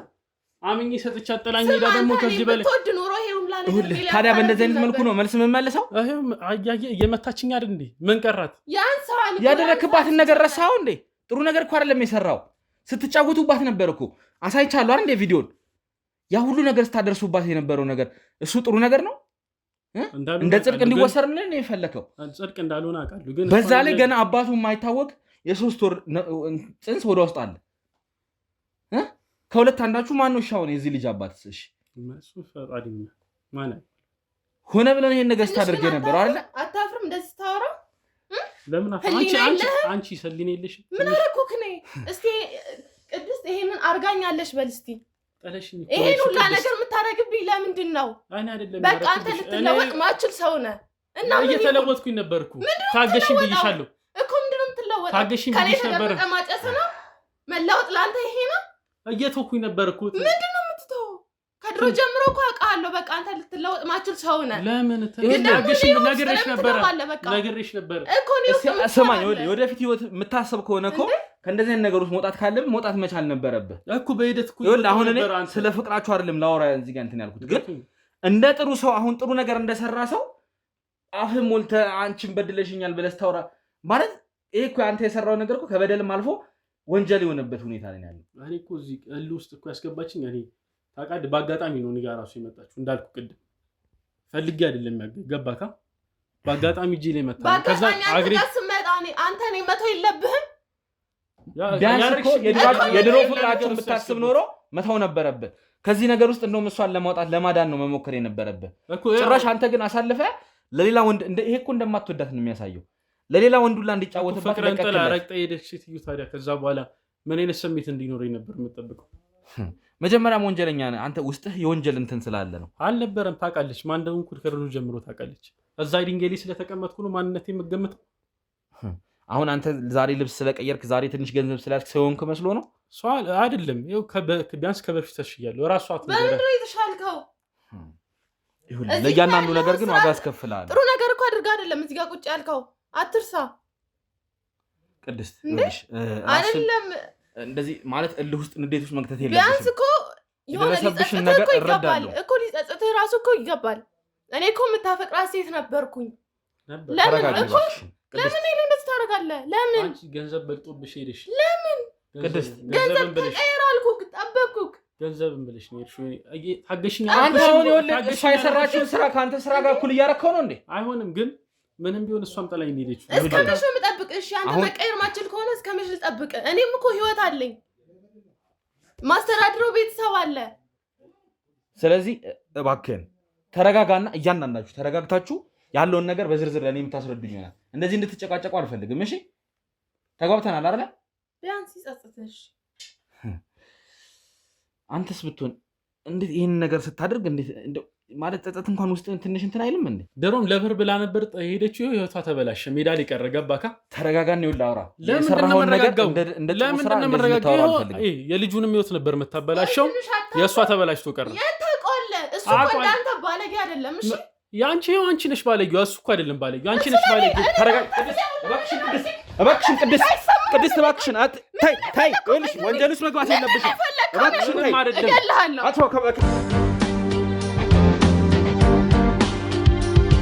C: አምኜ ሰጥቻት ጥላኝ ሄዳ ደግሞ ከዚህ በላይ
D: ብትወድ ኖሮ ይሄውላ ነገር ቢላ
A: ታዲያ በእንደዚህ አይነት መልኩ ነው መልስ የምመለሰው?
C: አይው አያየ እየመታችኝ አይደል እንዴ? ምን ቀራት?
D: ያንሳል
A: ያደረክባትን ነገር ረሳው እንዴ? ጥሩ ነገር እኮ አይደለም የሰራው። ስትጫወቱባት ነበር እኮ አሳይቻለሁ አይደል? ቪዲዮን ያ ሁሉ ነገር ስታደርሱባት የነበረው ነገር እሱ ጥሩ ነገር ነው? እንደ ጽድቅ እንዲወሰርልን ነው የፈለከው?
C: ጽድቅ እንዳልሆነ አውቃለሁ። ግን
A: በዛ ላይ ገና አባቱ የማይታወቅ የ3 ወር ጽንስ ወደ ውስጥ አለ። ከሁለት አንዳችሁ ማን ነው ሻውን የዚህ ልጅ አባትስ? እሺ
C: እሱ ፈጣሪ ማን
A: ሆነ ብለን ይሄን ነገር ስታደርግ የነበረው አይደል?
D: አታፍርም እንደዚህ ታወራ?
C: ለምን አንቺ ሰሊኔ የለሽ?
D: ምን አረኩክ ነኝ? እስቲ ቅድስት ይሄንን አርጋኛለሽ በል እስቲ።
C: ጠለሽኝ
D: ይሄን ሁላ ነገር የምታረግብኝ ለምንድን ነው?
C: አይ አይደለም
D: በቃ አንተ ልትለወጥ ማችል ሰው ነህ እና
C: እየተለወጥኩኝ ነበርኩ። ታገሽኝ ብዬሻለሁ
D: እኮ። ምንድን ነው የምትለወጥ?
C: ታገሽኝ ብዬሽ ነበር።
D: ከኔ ማጨስ ነው መለወጥ ለአንተ ይሄ ነው?
C: እየተውኩኝ ነበርኩ።
D: ምንድን ነው የምትተው? ከድሮ ጀምሮ እኮ አውቃለሁ። በቃ አንተ ልትለወጥ ማችል ሰው ነህ።
C: ለምን ታገሽኝ? ነግሬሽ ነበር
D: እኮ ነው።
A: ስማኝ፣ ወደፊት ህይወት የምታስብ ከሆነ እኮ ከእንደዚህ አይነት ነገር ውስጥ መውጣት ካለብህ መውጣት መቻል ነበረብህ
C: እኮ። በሂደት እኮ
A: አሁን እኔ ስለ ፍቅራችሁ አይደለም ላወራ እዚህ ጋር እንትን ያልኩት፣ ግን እንደ ጥሩ ሰው አሁን ጥሩ ነገር እንደሰራ ሰው አፍህ ሞልተህ አንቺን በድለሽኛል ብለህ ስታወራ ማለት ይሄ እኮ አንተ የሰራው ነገር እኮ ከበደልም አልፎ ወንጀል የሆነበት ሁኔታ ላይ ያለው።
C: እኔ እኮ እዚህ እልህ ውስጥ እኮ ያስገባችኝ እኔ ታውቃለህ፣ በአጋጣሚ ነው እኔ ጋር እራሱ የመጣችው እንዳልኩ ቅድም ፈልጌ አይደለም ገባካ። በአጋጣሚ እጄ ላይ መጣ። ከዛ አግሪ
D: ስመጣ አንተ ነኝ መተው የለብህም።
A: ቢያንስ እኮ የድሮ ፍቅራችሁን ብታስብ ኖሮ መተው ነበረብህ። ከዚህ ነገር ውስጥ እንደውም እሷን ለማውጣት ለማዳን ነው መሞከር የነበረብህ። ጭራሽ አንተ ግን አሳልፈ ለሌላ ወንድ ይሄ እኮ እንደማትወዳት ነው የሚያሳየው። ለሌላ ወንዱላ እንዲጫወትባት
C: ለቀቀለ ረቅጠ ሄደች ትዩ። ታዲያ ከዛ በኋላ ምን አይነት ስሜት እንዲኖረኝ ነበር የምጠብቀው?
A: መጀመሪያም ወንጀለኛ ነህ አንተ። ውስጥህ የወንጀል እንትን ስላለ ነው።
C: አልነበረም። ታውቃለች ማን እንደሆንኩ ከድሮ ጀምሮ ታውቃለች። እዛ ድንጋይ ላይ ስለተቀመጥኩ ነው ማንነቴ የምገምተው።
A: አሁን አንተ ዛሬ ልብስ ስለቀየርክ ዛሬ ትንሽ ገንዘብ ስላልክ ሰው ሆንክ መስሎ ነው?
C: ሰው አይደለም። ይኸው ቢያንስ ከበፊት ተሽያለሁ። እራሷ
D: በምንድን ነው የተሻልከው?
A: ለእያንዳንዱ ነገር ግን ዋጋ ያስከፍልሃል።
D: ጥሩ ነገር እኮ አድርጋ አይደለም እዚህ ጋር ቁጭ ያልከው። አትርሳ
A: ቅድስት።
D: አይደለም
A: እንደዚህ ማለት እልህ ውስጥ ንዴት ውስጥ መክተት የለብሽም።
D: ቢያንስ እኮ የደረሰብሽን ነገር እረዳለሁ እኮ። ሊጸጽትህ እራሱ እኮ ይገባል። እኔ እኮ የምታፈቅራት ሴት ነበርኩኝ። ለምን እኮ ለምን እንደዚህ ታደርጋለህ? ለምን
C: አንቺ ገንዘብ በልጦብሽ ሄደሽ?
D: ለምን
A: ቅድስት
D: ገንዘብ ተቀየር አልኩህ፣ ጠበቅኩህ።
C: ገንዘብን ብለሽ ነው እርሹ። ታገሽኝ።
A: አንተ አሁን ይኸውልህ እሷ የሰራችውን ስራ ከአንተ ስራ ጋር እኩል እያረከው ነው እንዴ?
C: አይሆንም። ግን ምንም ቢሆን እሷም ጠላኝ ሄደችው።
D: እስከ መቼ ነው የምጠብቅህ? እሺ አንተ መቀየር ማችል ከሆነ እስከ መቼ ልጠብቅህ? እኔም እኮ ህይወት አለኝ፣ ማስተዳድረው ቤተሰብ አለ።
A: ስለዚህ እባክህን ተረጋጋና እያንዳንዳችሁ ተረጋግታችሁ ያለውን ነገር በዝርዝር ለኔ የምታስረዱኝ ይሆናል። እንደዚህ እንድትጨቃጨቁ አልፈልግም። እሺ ተጓብተናል አይደል?
D: ቢያንስ ይጸጽትሽ።
A: አንተስ ብትሆን እንዴት ይሄን ነገር ስታደርግ እንዴት ማለት ጸጸት እንኳን ውስጥ ትንሽ እንትን አይልም እንዴ?
C: ደሮም ለብር ብላ ነበር ሄደችው። ህይወቷ ተበላሸ፣ ሜዳ ላይ ቀረ። ገባካ?
A: ተረጋጋን። ነው ላውራ
C: የሰራውን ነገር እንደ ጥሩ ስራ የልጁንም ህይወት ነበር የምታበላሸው። የእሷ ተበላሽቶ ቀረ።
D: የተቆለ እሱ እንዳንተ ባለጌ አይደለም። እሺ
C: ያንቺ አንቺ ነሽ ባለጌው፣ እሱ እኮ አይደለም ባለጌው። አንቺ ነሽ ባለጌው።
A: ተረጋጋ። እባክሽን ቅድስት እባክሽን ታይ ታይ። ወንጀል ውስጥ መግባት የለብሽም። እባክሽን ታይ።
D: እገልሃለሁ።